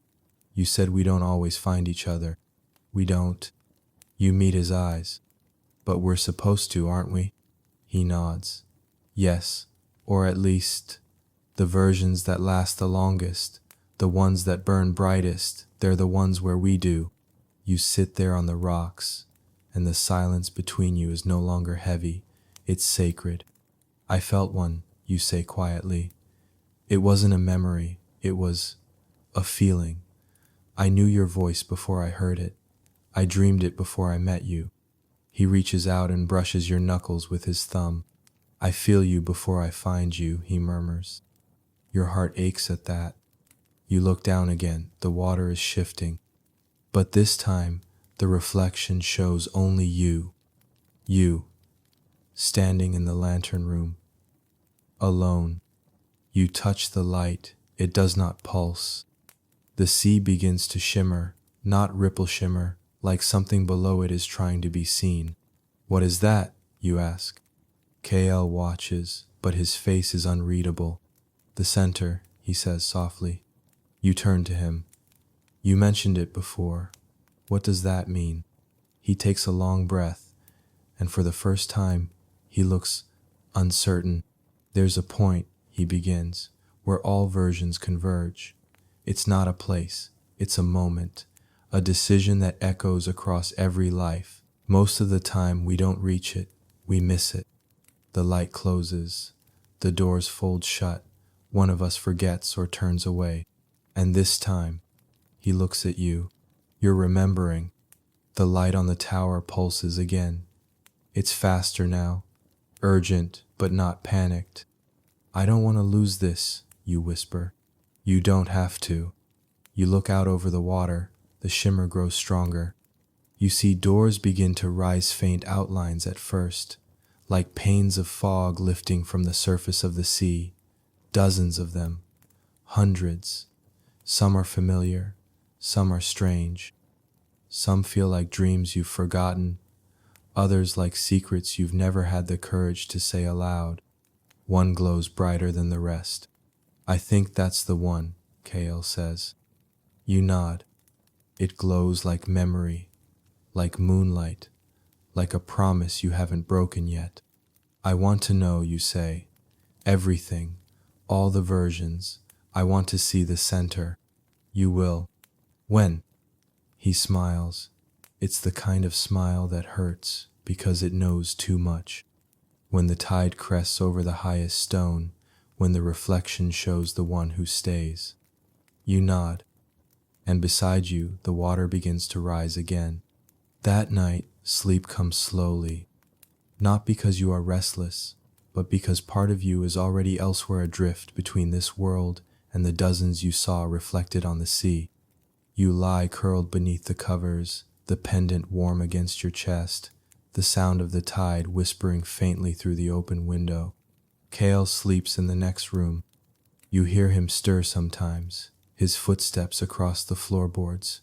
You said we don't always find each other. We don't. You meet his eyes. But we're supposed to, aren't we? He nods. Yes, or at least the versions that last the longest, the ones that burn brightest, they're the ones where we do. You sit there on the rocks, and the silence between you is no longer heavy. It's sacred. I felt one, you say quietly. It wasn't a memory, it was a feeling. I knew your voice before I heard it. I dreamed it before I met you. He reaches out and brushes your knuckles with his thumb. I feel you before I find you, he murmurs. Your heart aches at that. You look down again, the water is shifting. But this time, the reflection shows only you. You, standing in the lantern room. Alone. You touch the light, it does not pulse. The sea begins to shimmer, not ripple shimmer, like something below it is trying to be seen. What is that? You ask. KL watches, but his face is unreadable. The center, he says softly. You turn to him. You mentioned it before. What does that mean? He takes a long breath, and for the first time, he looks uncertain. There's a point, he begins, where all versions converge. It's not a place, it's a moment, a decision that echoes across every life. Most of the time, we don't reach it, we miss it. The light closes, the doors fold shut, one of us forgets or turns away. And this time, he looks at you. You're remembering. The light on the tower pulses again. It's faster now, urgent but not panicked. I don't want to lose this, you whisper. You don't have to. You look out over the water. The shimmer grows stronger. You see doors begin to rise, faint outlines at first, like panes of fog lifting from the surface of the sea. Dozens of them. Hundreds. Some are familiar. Some are strange. Some feel like dreams you've forgotten. Others like secrets you've never had the courage to say aloud. One glows brighter than the rest. I think that's the one, Kale says. You nod. It glows like memory, like moonlight, like a promise you haven't broken yet. I want to know, you say. Everything, all the versions. I want to see the center. You will. When? He smiles. It's the kind of smile that hurts because it knows too much. when the tide crests over the highest stone, when the reflection shows the one who stays. You nod, and beside you the water begins to rise again. That night, sleep comes slowly, not because you are restless, but because part of you is already elsewhere adrift between this world and the dozens you saw reflected on the sea. You lie curled beneath the covers, the pendant warm against your chest, the sound of the tide whispering faintly through the open window. Kale sleeps in the next room. You hear him stir sometimes, his footsteps across the floorboards,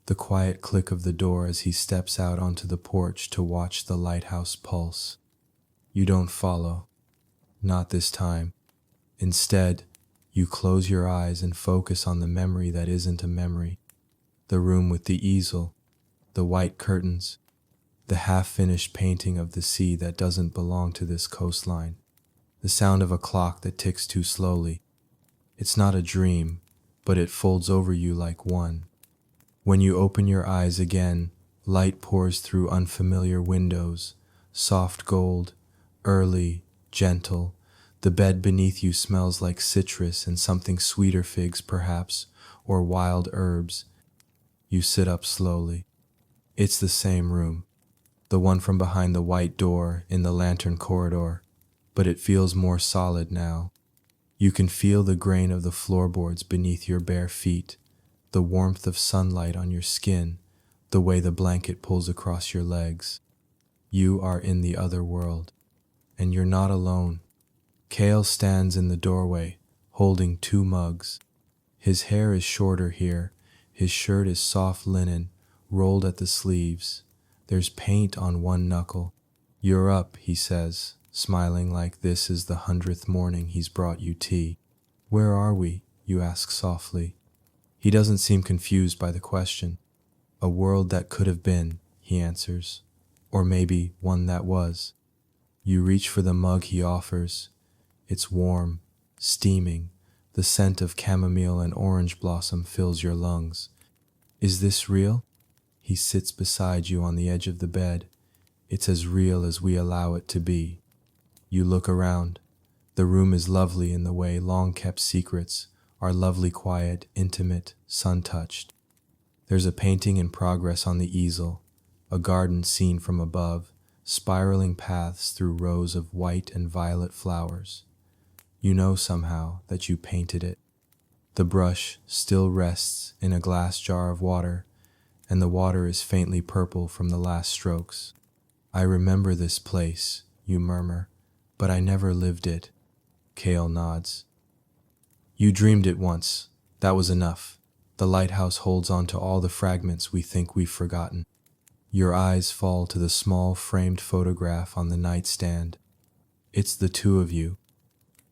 the quiet click of the door as he steps out onto the porch to watch the lighthouse pulse. You don't follow. Not this time. Instead, you close your eyes and focus on the memory that isn't a memory. The room with the easel, the white curtains, the half-finished painting of the sea that doesn't belong to this coastline, the sound of a clock that ticks too slowly. It's not a dream, but it folds over you like one. When you open your eyes again, light pours through unfamiliar windows, soft gold, early, gentle. The bed beneath you smells like citrus and something sweeter, figs perhaps, or wild herbs. You sit up slowly. It's the same room, the one from behind the white door in the lantern corridor, but it feels more solid now. You can feel the grain of the floorboards beneath your bare feet, the warmth of sunlight on your skin, the way the blanket pulls across your legs. You are in the other world, and you're not alone. Kale stands in the doorway, holding 2 mugs. His hair is shorter here, his shirt is soft linen, rolled at the sleeves. There's paint on one knuckle. You're up, he says, smiling like this is the 100th morning he's brought you tea. Where are we? You ask softly. He doesn't seem confused by the question. A world that could have been, he answers, or maybe one that was. You reach for the mug he offers. It's warm, steaming. The scent of chamomile and orange blossom fills your lungs. Is this real? He sits beside you on the edge of the bed. It's as real as we allow it to be. You look around. The room is lovely in the way long-kept secrets are lovely, quiet, intimate, sun-touched. There's a painting in progress on the easel, a garden seen from above, spiraling paths through rows of white and violet flowers. You know somehow that you painted it. The brush still rests in a glass jar of water, and the water is faintly purple from the last strokes. I remember this place, you murmur, but I never lived it. Kale nods. You dreamed it once. That was enough. The lighthouse holds on to all the fragments we think we've forgotten. Your eyes fall to the small framed photograph on the nightstand. It's the 2 of you.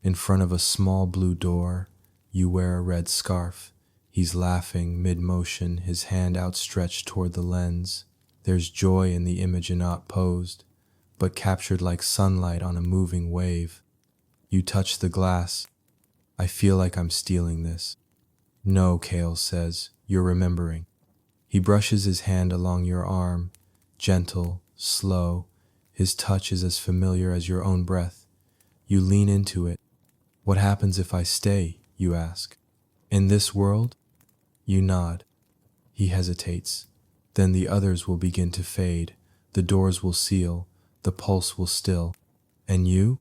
In front of a small blue door, you wear a red scarf. He's laughing mid-motion, his hand outstretched toward the lens. There's joy in the image not posed, but captured like sunlight on a moving wave. You touch the glass. I feel like I'm stealing this. No, Kale says, you're remembering. He brushes his hand along your arm, gentle, slow. His touch is as familiar as your own breath. You lean into it. What happens if I stay, you ask. In this world? You nod. He hesitates. Then the others will begin to fade. The doors will seal. The pulse will still. And you?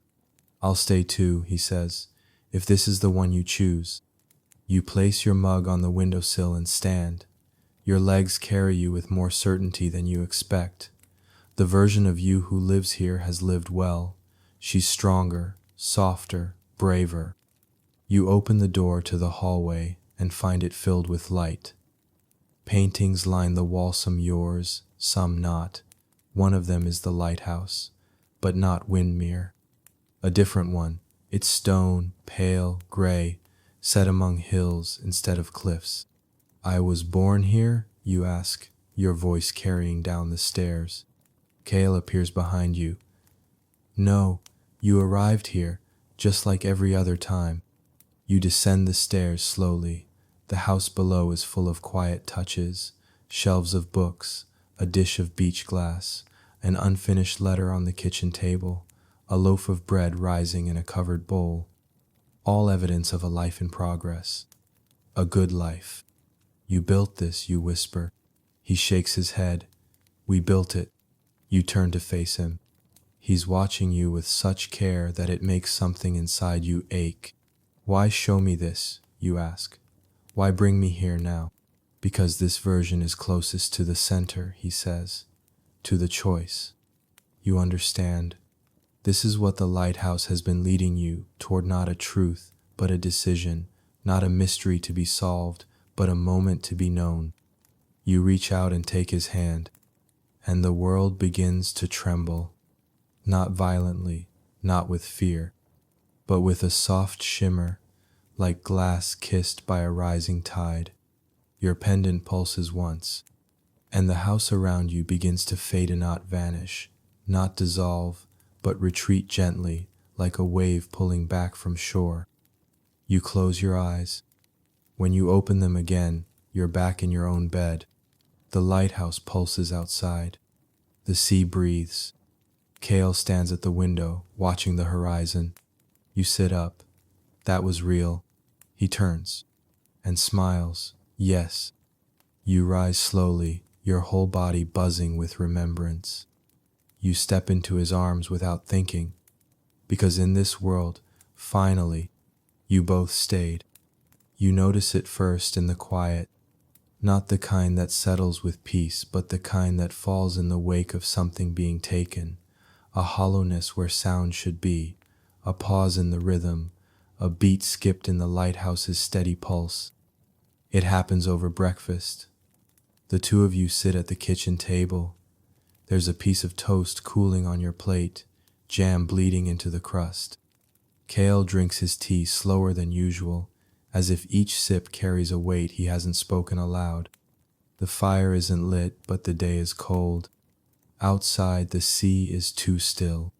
I'll stay too, he says, if this is the one you choose. You place your mug on the windowsill and stand. Your legs carry you with more certainty than you expect. The version of you who lives here has lived well. She's stronger, softer, braver. You open the door to the hallway and find it filled with light. Paintings line the wall, some yours, some not. One of them is the lighthouse, but not Windmere. A different one. It's stone, pale, gray, set among hills instead of cliffs. I was born here, you ask, your voice carrying down the stairs. Kale appears behind you. No, you arrived here, just like every other time. You descend the stairs slowly. The house below is full of quiet touches, shelves of books, a dish of beach glass, an unfinished letter on the kitchen table, a loaf of bread rising in a covered bowl, all evidence of a life in progress, a good life. You built this, you whisper. He shakes his head. We built it. You turn to face him. He's watching you with such care that it makes something inside you ache. Why show me this, you ask? Why bring me here now? Because this version is closest to the center, he says, to the choice. You understand. This is what the lighthouse has been leading you toward, not a truth, but a decision, not a mystery to be solved, but a moment to be known. You reach out and take his hand, and the world begins to tremble, not violently, not with fear, but with a soft shimmer, like glass kissed by a rising tide. Your pendant pulses once, and the house around you begins to fade and not vanish, not dissolve, but retreat gently, like a wave pulling back from shore. You close your eyes. When you open them again, you're back in your own bed. The lighthouse pulses outside. The sea breathes. Cale stands at the window, watching the horizon. You sit up. That was real. He turns and smiles. Yes. You rise slowly, your whole body buzzing with remembrance. You step into his arms without thinking, because in this world, finally, you both stayed. You notice it first in the quiet, not the kind that settles with peace, but the kind that falls in the wake of something being taken, a hollowness where sound should be, a pause in the rhythm, a beat skipped in the lighthouse's steady pulse. It happens over breakfast. The two of you sit at the kitchen table. There's a piece of toast cooling on your plate, jam bleeding into the crust. Cale drinks his tea slower than usual, as if each sip carries a weight he hasn't spoken aloud. The fire isn't lit, but the day is cold. Outside, the sea is too still.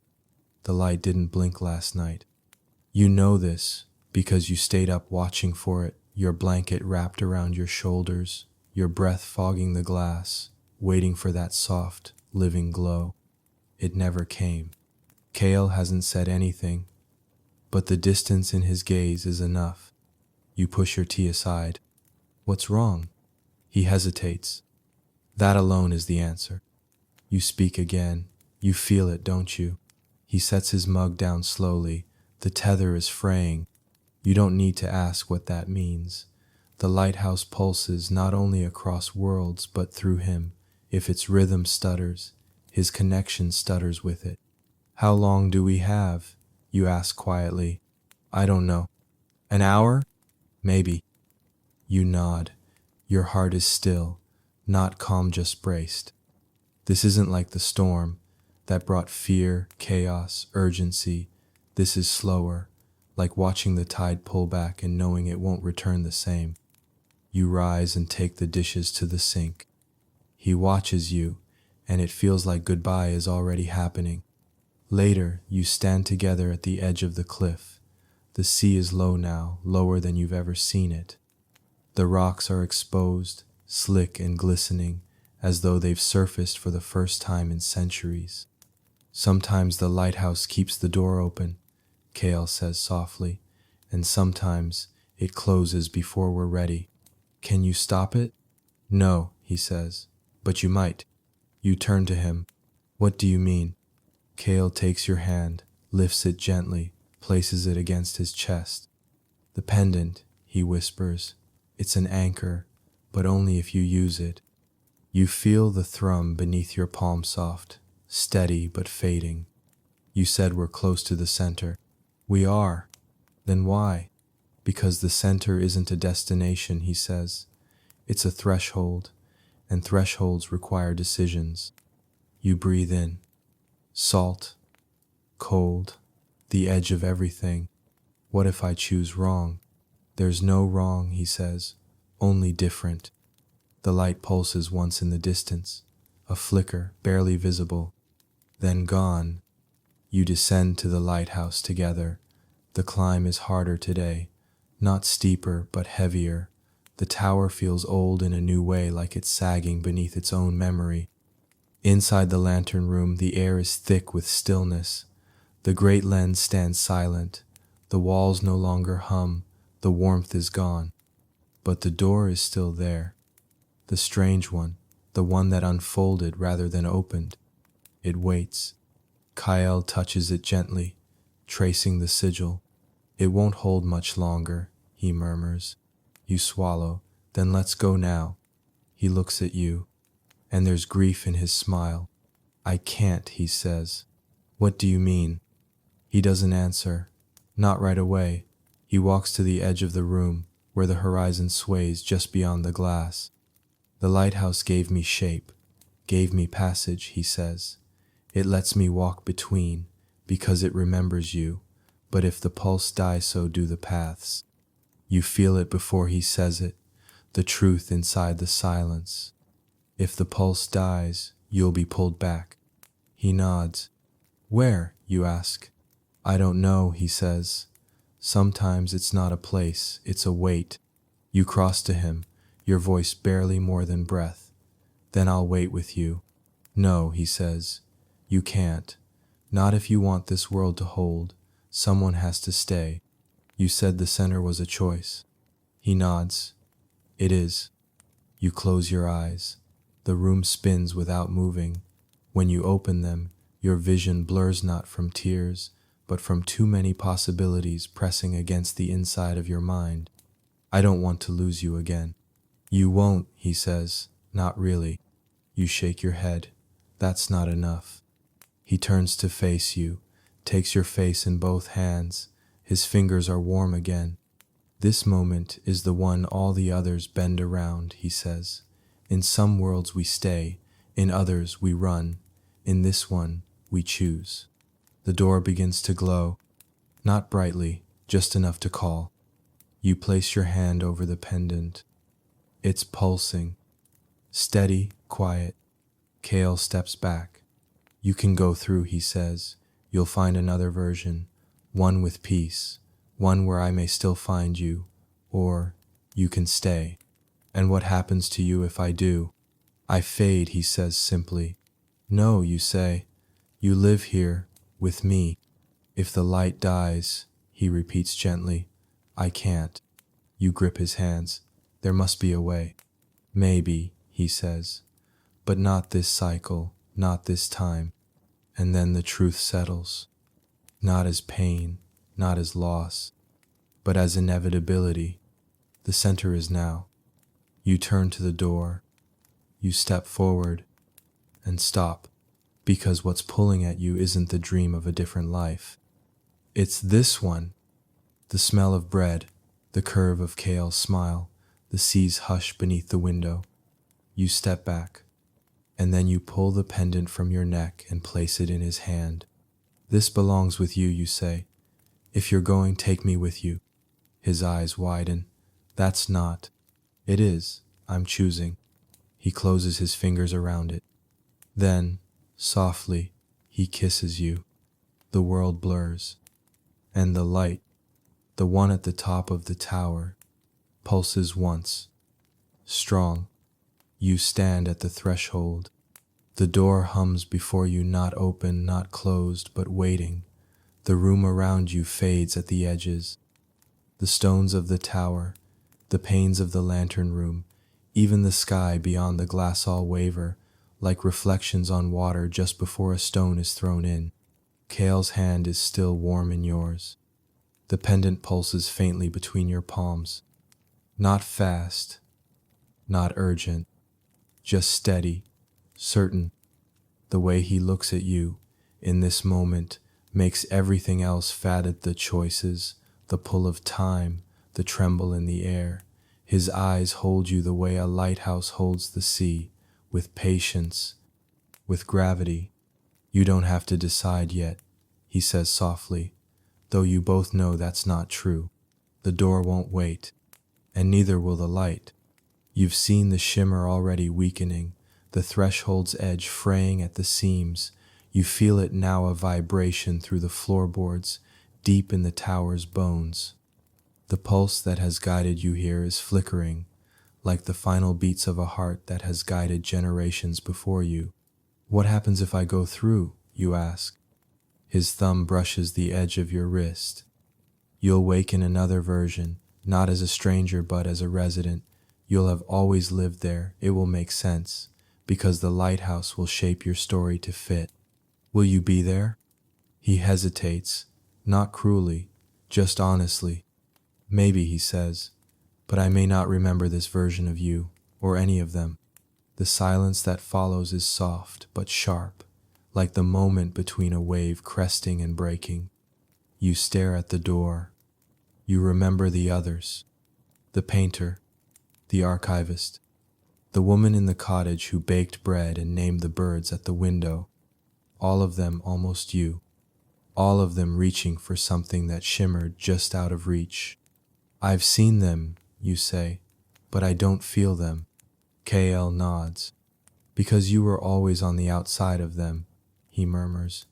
The light didn't blink last night. You know this because you stayed up watching for it, your blanket wrapped around your shoulders, your breath fogging the glass, waiting for that soft, living glow. It never came. Cale hasn't said anything, but the distance in his gaze is enough. You push your tea aside. What's wrong? He hesitates. That alone is the answer. You speak again. You feel it, don't you? He sets his mug down slowly. The tether is fraying. You don't need to ask what that means. The lighthouse pulses not only across worlds, but through him. If its rhythm stutters, his connection stutters with it. How long do we have? You ask quietly. I don't know. An hour? Maybe. You nod. Your heart is still, not calm, just braced. This isn't like the storm that brought fear, chaos, urgency. This is slower, like watching the tide pull back and knowing it won't return the same. You rise and take the dishes to the sink. He watches you, and it feels like goodbye is already happening. Later, you stand together at the edge of the cliff. The sea is low now, lower than you've ever seen it. The rocks are exposed, slick and glistening, as though they've surfaced for the first time in centuries. Sometimes the lighthouse keeps the door open, Cale says softly, and sometimes it closes before we're ready. Can you stop it? No, he says, but you might. You turn to him. What do you mean? Cale takes your hand, lifts it gently, places it against his chest. The pendant, he whispers, it's an anchor, but only if you use it. You feel the thrum beneath your palm soft, steady but fading. You said we're close to the center. We are. Then why? Because the center isn't a destination, he says. It's a threshold, and thresholds require decisions. You breathe in. Salt, cold, the edge of everything. What if I choose wrong? There's no wrong, he says, only different. The light pulses once in the distance, a flicker barely visible, then gone. You descend to the lighthouse together. The climb is harder today, not steeper but heavier. The tower feels old in a new way, like it's sagging beneath its own memory. Inside the lantern room, the air is thick with stillness. The great lens stands silent. The walls no longer hum. The warmth is gone. But the door is still there. The strange one, the one that unfolded rather than opened. It waits. Kyle touches it gently, tracing the sigil. It won't hold much longer, he murmurs. You swallow. Then let's go now. He looks at you, and there's grief in his smile. I can't, he says. What do you mean? He doesn't answer. Not right away. He walks to the edge of the room, where the horizon sways just beyond the glass. The lighthouse gave me shape, gave me passage, he says. It lets me walk between, because it remembers you. But if the pulse dies, so do the paths. You feel it before he says it, the truth inside the silence. If the pulse dies, you'll be pulled back. He nods. Where, you ask? I don't know, he says. Sometimes it's not a place, it's a weight. You cross to him, your voice barely more than breath. Then I'll wait with you. No, he says. You can't. Not if you want this world to hold. Someone has to stay. You said the center was a choice. He nods. It is. You close your eyes. The room spins without moving. When you open them, your vision blurs not from tears, but from too many possibilities pressing against the inside of your mind. I don't want to lose you again. You won't, he says. Not really. You shake your head. That's not enough. He turns to face you, takes your face in both hands. His fingers are warm again. This moment is the one all the others bend around, he says. In some worlds we stay, in others we run. In this one, we choose. The door begins to glow, not brightly, just enough to call. You place your hand over the pendant. It's pulsing. Steady, quiet. Kale steps back. You can go through, he says. You'll find another version, one with peace, one where I may still find you, or you can stay. And what happens to you if I do? I fade, he says simply. No, you say. You live here, with me. If the light dies, he repeats gently, I can't. You grip his hands. There must be a way. Maybe, he says. But not this cycle, not this time. And then the truth settles. Not as pain, not as loss, but as inevitability. The center is now. You turn to the door. You step forward and stop, because what's pulling at you isn't the dream of a different life. It's this one. The smell of bread, the curve of Kale's smile, the sea's hush beneath the window. You step back, and then you pull the pendant from your neck and place it in his hand. This belongs with you, you say. If you're going, take me with you. His eyes widen. That's not. It is. I'm choosing. He closes his fingers around it. Then, softly, he kisses you. The world blurs. And the light, the one at the top of the tower, pulses once. Strong. You stand at the threshold. The door hums before you, not open, not closed, but waiting. The room around you fades at the edges. The stones of the tower, the panes of the lantern room, even the sky beyond the glass all waver, like reflections on water just before a stone is thrown in. Kale's hand is still warm in yours. The pendant pulses faintly between your palms. Not fast, not urgent, just steady, certain. The way he looks at you in this moment makes everything else faded, the choices, the pull of time, the tremble in the air. His eyes hold you the way a lighthouse holds the sea, with patience, with gravity. You don't have to decide yet, he says softly, though you both know that's not true. The door won't wait, and neither will the light. You've seen the shimmer already weakening, the threshold's edge fraying at the seams. You feel it now, a vibration through the floorboards, deep in the tower's bones. The pulse that has guided you here is flickering, like the final beats of a heart that has guided generations before you. What happens if I go through, you ask? His thumb brushes the edge of your wrist. You'll wake in another version, not as a stranger but as a resident. You'll have always lived there. It will make sense, because the lighthouse will shape your story to fit. Will you be there? He hesitates, not cruelly, just honestly. Maybe, he says, but I may not remember this version of you, or any of them. The silence that follows is soft but sharp, like the moment between a wave cresting and breaking. You stare at the door. You remember the others. The painter, the archivist, the woman in the cottage who baked bread and named the birds at the window. All of them almost you. All of them reaching for something that shimmered just out of reach. I've seen them, you say, but I don't feel them. KL nods. Because you were always on the outside of them, he murmurs.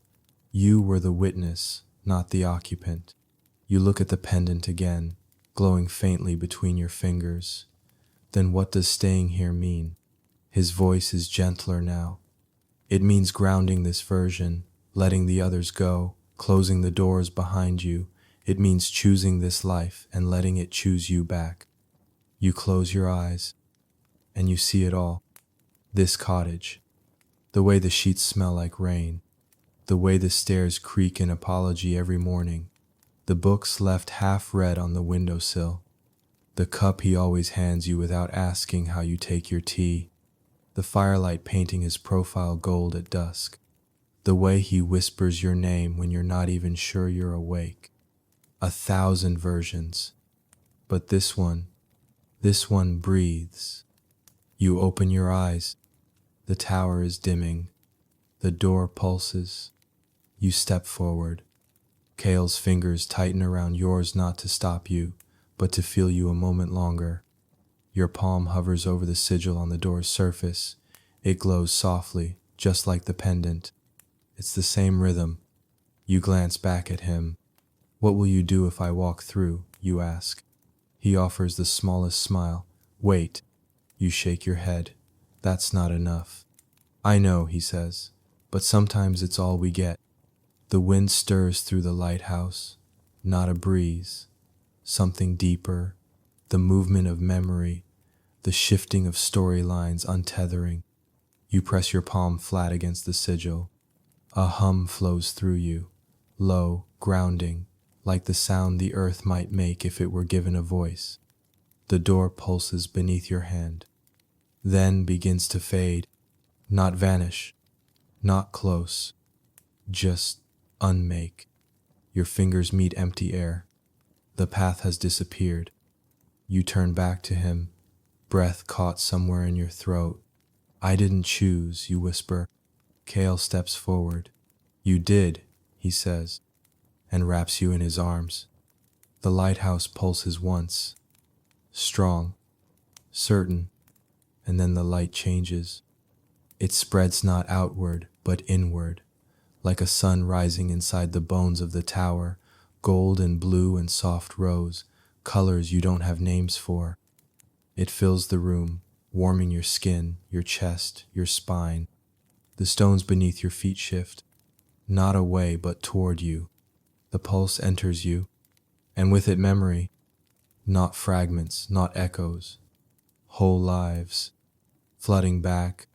You were the witness, not the occupant. You look at the pendant again, glowing faintly between your fingers. Then what does staying here mean? His voice is gentler now. It means grounding this version, letting the others go, closing the doors behind you. It means choosing this life and letting it choose you back. You close your eyes, and you see it all. This cottage, the way the sheets smell like rain, the way the stairs creak in apology every morning, the books left half read on the windowsill, the cup he always hands you without asking how you take your tea, the firelight painting his profile gold at dusk, the way he whispers your name when you're not even sure you're awake. 1,000 versions, but this one breathes. You open your eyes. The tower is dimming. The door pulses. You step forward. Kale's fingers tighten around yours, not to stop you, but to feel you a moment longer. Your palm hovers over the sigil on the door's surface. It glows softly, just like the pendant. It's the same rhythm. You glance back at him. What will you do if I walk through? You ask. He offers the smallest smile. Wait. You shake your head. That's not enough. I know, he says, but sometimes it's all we get. The wind stirs through the lighthouse, not a breeze. Something deeper, the movement of memory, the shifting of storylines untethering. You press your palm flat against the sigil. A hum flows through you, low, grounding, like the sound the earth might make if it were given a voice. The door pulses beneath your hand, then begins to fade, not vanish, not close, just unmake. Your fingers meet empty air. The path has disappeared. You turn back to him, breath caught somewhere in your throat. I didn't choose, you whisper. Kale steps forward. You did, he says, and wraps you in his arms. The lighthouse pulses once, strong, certain, and then the light changes. It spreads not outward, but inward, like a sun rising inside the bones of the tower, gold and blue and soft rose, colors you don't have names for. It fills the room, warming your skin, your chest, your spine. The stones beneath your feet shift, not away but toward you. The pulse enters you, and with it memory, not fragments, not echoes, whole lives. Flooding back,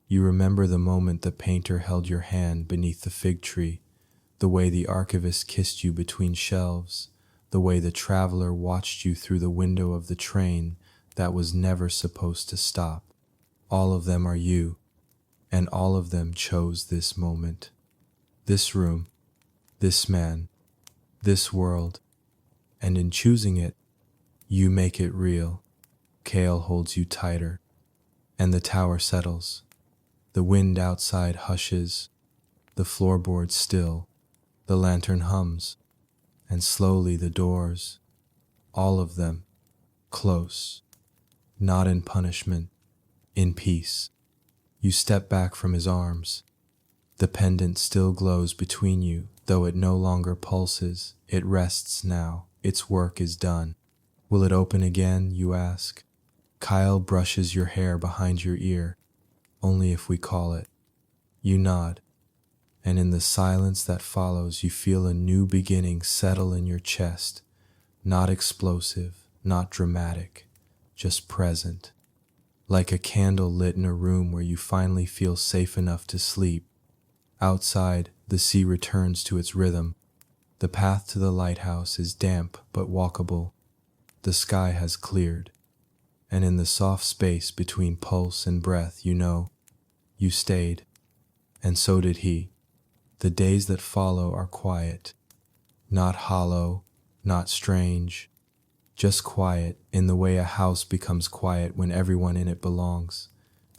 you remember the moment the painter held your hand beneath the fig tree, the way the archivist kissed you between shelves, the way the traveler watched you through the window of the train that was never supposed to stop. All of them are you, and all of them chose this moment. This room, this man, this world, and in choosing it, you make it real. Kale holds you tighter, and the tower settles. The wind outside hushes, the floorboards still, the lantern hums, and slowly the doors, all of them, close, not in punishment, in peace. You step back from his arms. The pendant still glows between you, though it no longer pulses. It rests now. Its work is done. Will it open again, you ask? Kyle brushes your hair behind your ear. Only if we call it. You nod, and in the silence that follows, you feel a new beginning settle in your chest, not explosive, not dramatic, just present, like a candle lit in a room where you finally feel safe enough to sleep. Outside, the sea returns to its rhythm. The path to the lighthouse is damp but walkable. The sky has cleared, and in the soft space between pulse and breath, you know, you stayed, and so did he. The days that follow are quiet, not hollow, not strange, just quiet in the way a house becomes quiet when everyone in it belongs.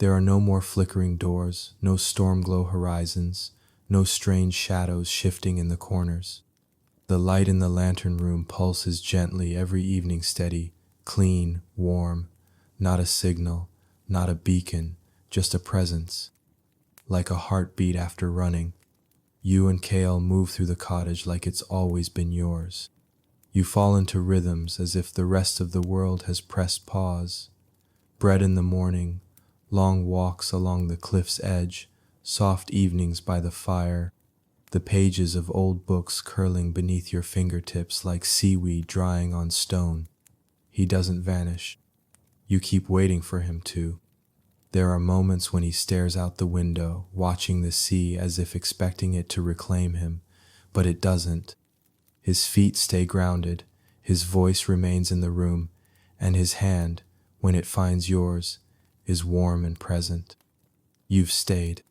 There are no more flickering doors, no storm-glow horizons, no strange shadows shifting in the corners. The light in the lantern room pulses gently every evening, steady, clean, warm, not a signal, not a beacon, just a presence. Like a heartbeat after running, you and Kale move through the cottage like it's always been yours. You fall into rhythms as if the rest of the world has pressed pause. Bread in the morning, long walks along the cliff's edge, soft evenings by the fire, the pages of old books curling beneath your fingertips like seaweed drying on stone. He doesn't vanish. You keep waiting for him to. There are moments when he stares out the window, watching the sea as if expecting it to reclaim him, but it doesn't. His feet stay grounded, his voice remains in the room, and his hand, when it finds yours, is warm and present. You've stayed,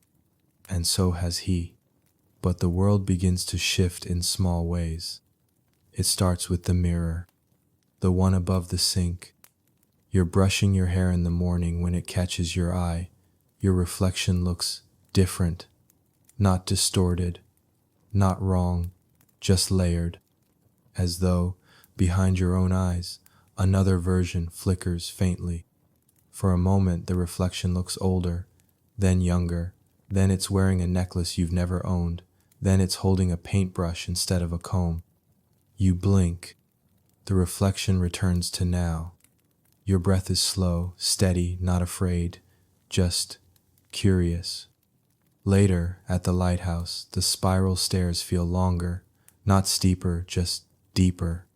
and so has he. But the world begins to shift in small ways. It starts with the mirror, the one above the sink. You're brushing your hair in the morning when it catches your eye. Your reflection looks different, not distorted, not wrong, just layered, as though, behind your own eyes, another version flickers faintly. For a moment, the reflection looks older, then younger, then it's wearing a necklace you've never owned, then it's holding a paintbrush instead of a comb. You blink. The reflection returns to now. Your breath is slow, steady, not afraid, just curious. Later, at the lighthouse, the spiral stairs feel longer, not steeper, just deeper.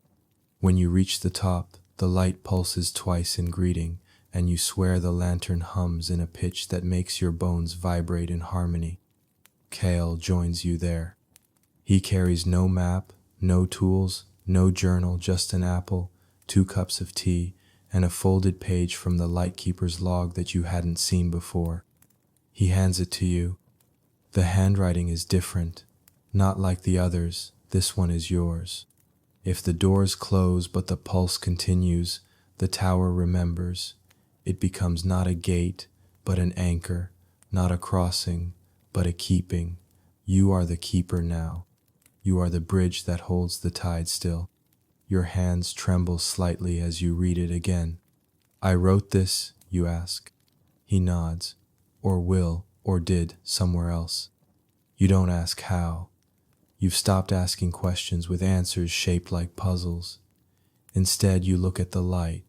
When you reach the top, the light pulses twice in greeting, and you swear the lantern hums in a pitch that makes your bones vibrate in harmony. Kale joins you there. He carries no map, no tools, no journal, just an apple, 2 cups of tea, and a folded page from the lightkeeper's log that you hadn't seen before. He hands it to you. The handwriting is different, not like the others. This one is yours. If the doors close but the pulse continues, the tower remembers. It becomes not a gate, but an anchor, not a crossing, but a keeping. You are the keeper now. You are the bridge that holds the tide still. Your hands tremble slightly as you read it again. I wrote this, you ask. He nods. Or will, or did, somewhere else. You don't ask how. You've stopped asking questions with answers shaped like puzzles. Instead, you look at the light.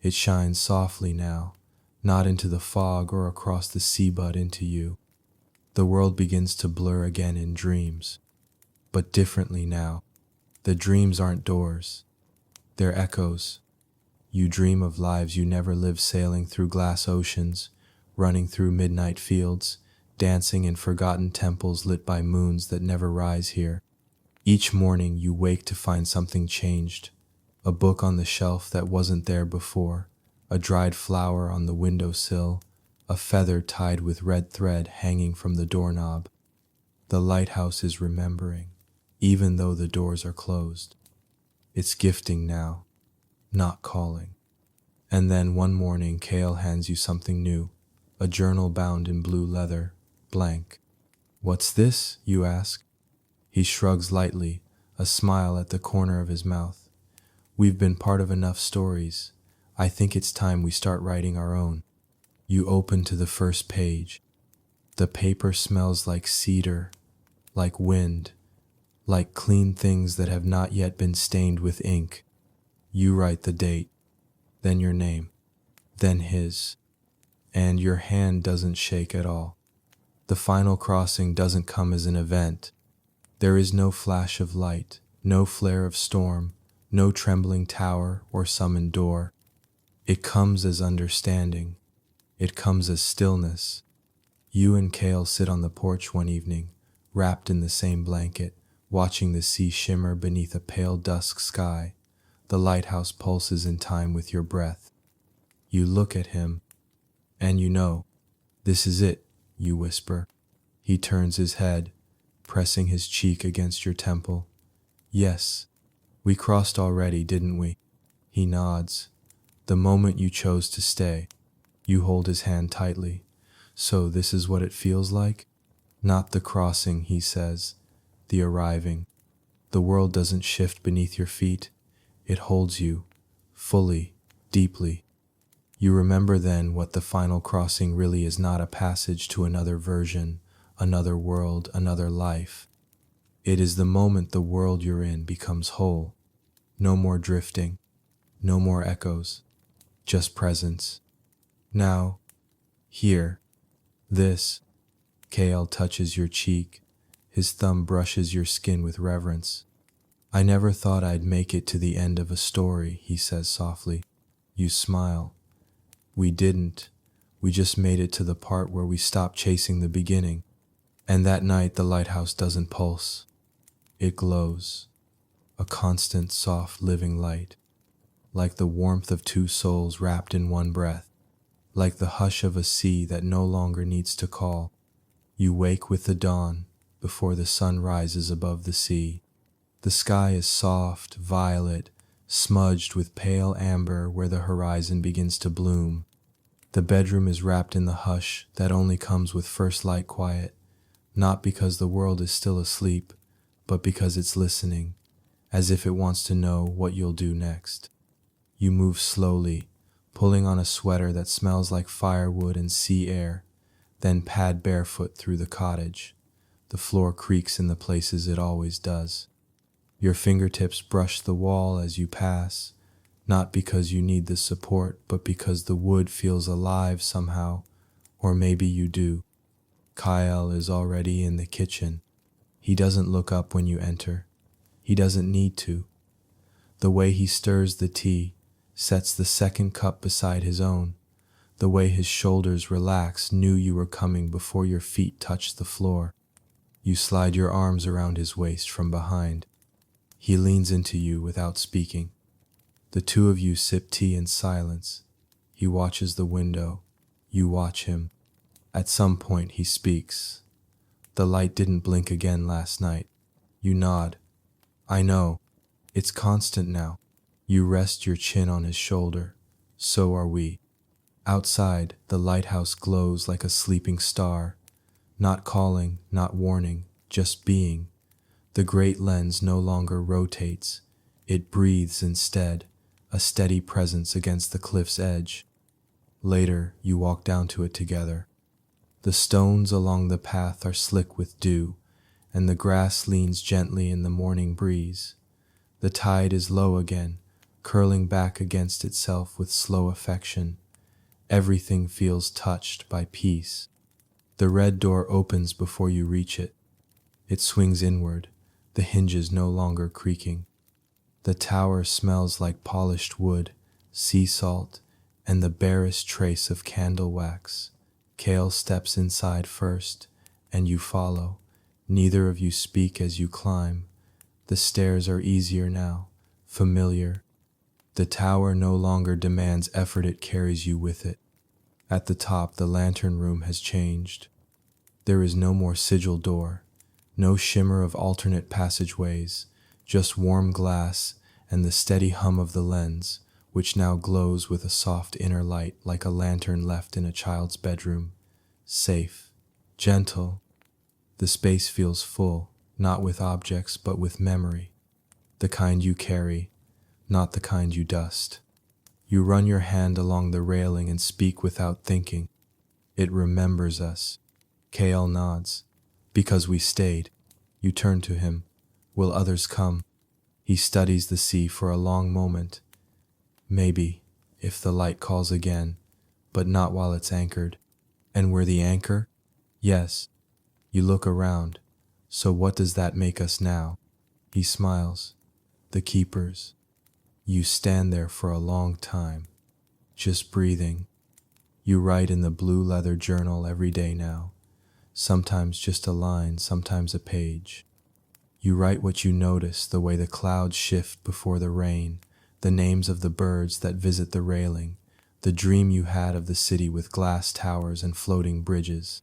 It shines softly now, not into the fog or across the sea but into you. The world begins to blur again in dreams, but differently now. The dreams aren't doors. They're echoes. You dream of lives you never lived, sailing through glass oceans, running through midnight fields, dancing in forgotten temples lit by moons that never rise here. Each morning you wake to find something changed. A book on the shelf that wasn't there before, a dried flower on the windowsill, a feather tied with red thread hanging from the doorknob. The lighthouse is remembering, even though the doors are closed. It's gifting now, not calling. And then one morning, Kale hands you something new, a journal bound in blue leather, blank. What's this, you ask? He shrugs lightly, a smile at the corner of his mouth. We've been part of enough stories. I think it's time we start writing our own. You open to the first page. The paper smells like cedar, like wind, like clean things that have not yet been stained with ink. You write the date, then your name, then his, and your hand doesn't shake at all. The final crossing doesn't come as an event. There is no flash of light, no flare of storm, no trembling tower or summoned door. It comes as understanding. It comes as stillness. You and Kale sit on the porch one evening, wrapped in the same blanket, watching the sea shimmer beneath a pale dusk sky. The lighthouse pulses in time with your breath. You look at him, and you know, this is it, you whisper. He turns his head, pressing his cheek against your temple. Yes, we crossed already, didn't we? He nods. The moment you chose to stay. You hold his hand tightly. So this is what it feels like? Not the crossing, he says, the arriving. The world doesn't shift beneath your feet. It holds you, fully, deeply. You remember then what the final crossing really is, not a passage to another version, another world, another life. It is the moment the world you're in becomes whole. No more drifting, no more echoes, just presence. Now, here, this. Kale touches your cheek. His thumb brushes your skin with reverence. I never thought I'd make it to the end of a story, he says softly. You smile. We didn't. We just made it to the part where we stopped chasing the beginning. And that night the lighthouse doesn't pulse. It glows. A constant, soft, living light. Like the warmth of two souls wrapped in one breath. Like the hush of a sea that no longer needs to call. You wake with the dawn before the sun rises above the sea. The sky is soft, violet, smudged with pale amber where the horizon begins to bloom. The bedroom is wrapped in the hush that only comes with first light quiet, not because the world is still asleep, but because it's listening, as if it wants to know what you'll do next. You move slowly, pulling on a sweater that smells like firewood and sea air, then pad barefoot through the cottage. The floor creaks in the places it always does. Your fingertips brush the wall as you pass, not because you need the support, but because the wood feels alive somehow, or maybe you do. Kyle is already in the kitchen. He doesn't look up when you enter. He doesn't need to. The way he stirs the tea, sets the second cup beside his own, the way his shoulders relax, knew you were coming before your feet touched the floor. You slide your arms around his waist from behind. He leans into you without speaking. The two of you sip tea in silence. He watches the window. You watch him. At some point he speaks. The light didn't blink again last night. You nod. I know. It's constant now. You rest your chin on his shoulder. So are we. Outside, the lighthouse glows like a sleeping star. Not calling, not warning, just being. The great lens no longer rotates. It breathes instead, a steady presence against the cliff's edge. Later, you walk down to it together. The stones along the path are slick with dew, and the grass leans gently in the morning breeze. The tide is low again, curling back against itself with slow affection. Everything feels touched by peace. The red door opens before you reach it. It swings inward, the hinges no longer creaking. The tower smells like polished wood, sea salt, and the barest trace of candle wax. Kale steps inside first, and you follow. Neither of you speak as you climb. The stairs are easier now, familiar. The tower no longer demands effort, it carries you with it. At the top, the lantern room has changed. There is no more sigil door, no shimmer of alternate passageways, just warm glass and the steady hum of the lens, which now glows with a soft inner light like a lantern left in a child's bedroom. Safe, gentle. The space feels full, not with objects, but with memory. The kind you carry, not the kind you dust. You run your hand along the railing and speak without thinking. It remembers us. Kale nods. Because we stayed. You turn to him. Will others come? He studies the sea for a long moment. Maybe, if the light calls again, but not while it's anchored. And we're the anchor? Yes, You look around. So what does that make us now? He smiles. The keepers. You stand there for a long time, just breathing. You write in the blue leather journal every day now. Sometimes just a line, sometimes a page. You write what you notice, the way the clouds shift before the rain, the names of the birds that visit the railing, the dream you had of the city with glass towers and floating bridges.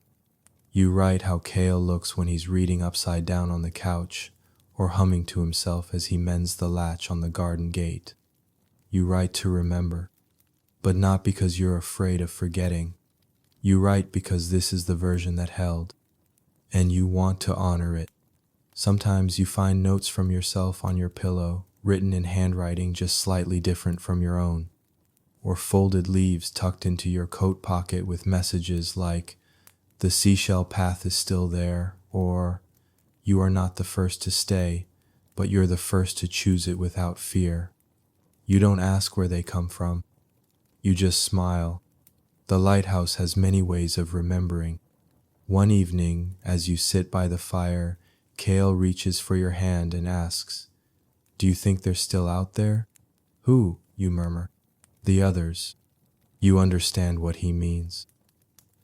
You write how Kale looks when he's reading upside down on the couch, or humming to himself as he mends the latch on the garden gate. You write to remember, but not because you're afraid of forgetting. You write because this is the version that held, and you want to honor it. Sometimes you find notes from yourself on your pillow, written in handwriting just slightly different from your own, or folded leaves tucked into your coat pocket with messages like, "The seashell path is still there," or "You are not the first to stay, but you're the first to choose it without fear." You don't ask where they come from. You just smile. The lighthouse has many ways of remembering. One evening, as you sit by the fire, Kale reaches for your hand and asks, "Do you think they're still out there?" "Who?" you murmur. "The others." You understand what he means.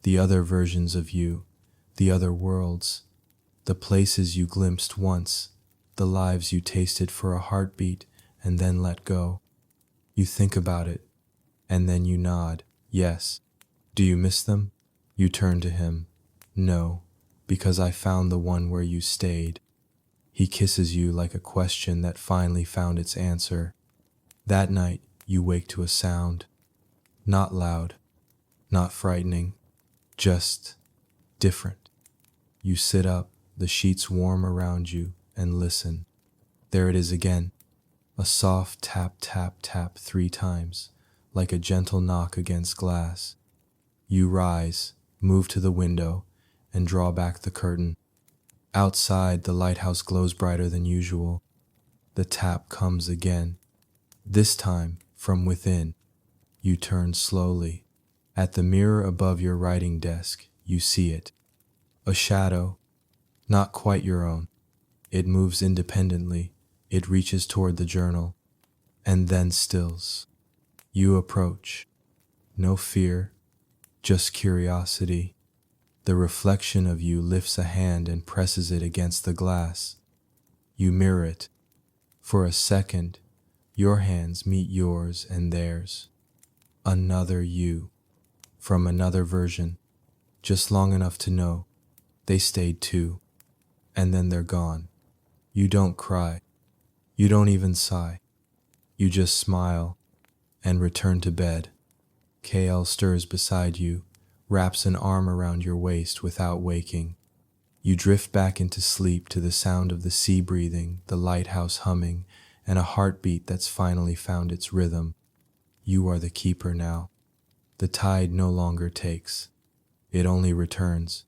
The other versions of you, the other worlds, the places you glimpsed once, the lives you tasted for a heartbeat and then let go. You think about it, and then you nod, yes. Do you miss them? You turn to him. No, because I found the one where you stayed. He kisses you like a question that finally found its answer. That night, you wake to a sound. Not loud, not frightening, just different. You sit up, the sheets warm around you, and listen. There it is again. A soft tap, tap, tap 3 times, like a gentle knock against glass. You rise, move to the window, and draw back the curtain. Outside, the lighthouse glows brighter than usual. The tap comes again. This time, from within. You turn slowly. At the mirror above your writing desk, you see it. A shadow, not quite your own. It moves independently. It reaches toward the journal, and then stills. You approach. No fear, just curiosity. The reflection of you lifts a hand and presses it against the glass. You mirror it. For a second, your hands meet yours and theirs. Another you, from another version, just long enough to know they stayed too, and then they're gone. You don't cry. You don't even sigh. You just smile and return to bed. KL stirs beside you, wraps an arm around your waist without waking. You drift back into sleep to the sound of the sea breathing, the lighthouse humming, and a heartbeat that's finally found its rhythm. You are the keeper now. The tide no longer takes. It only returns.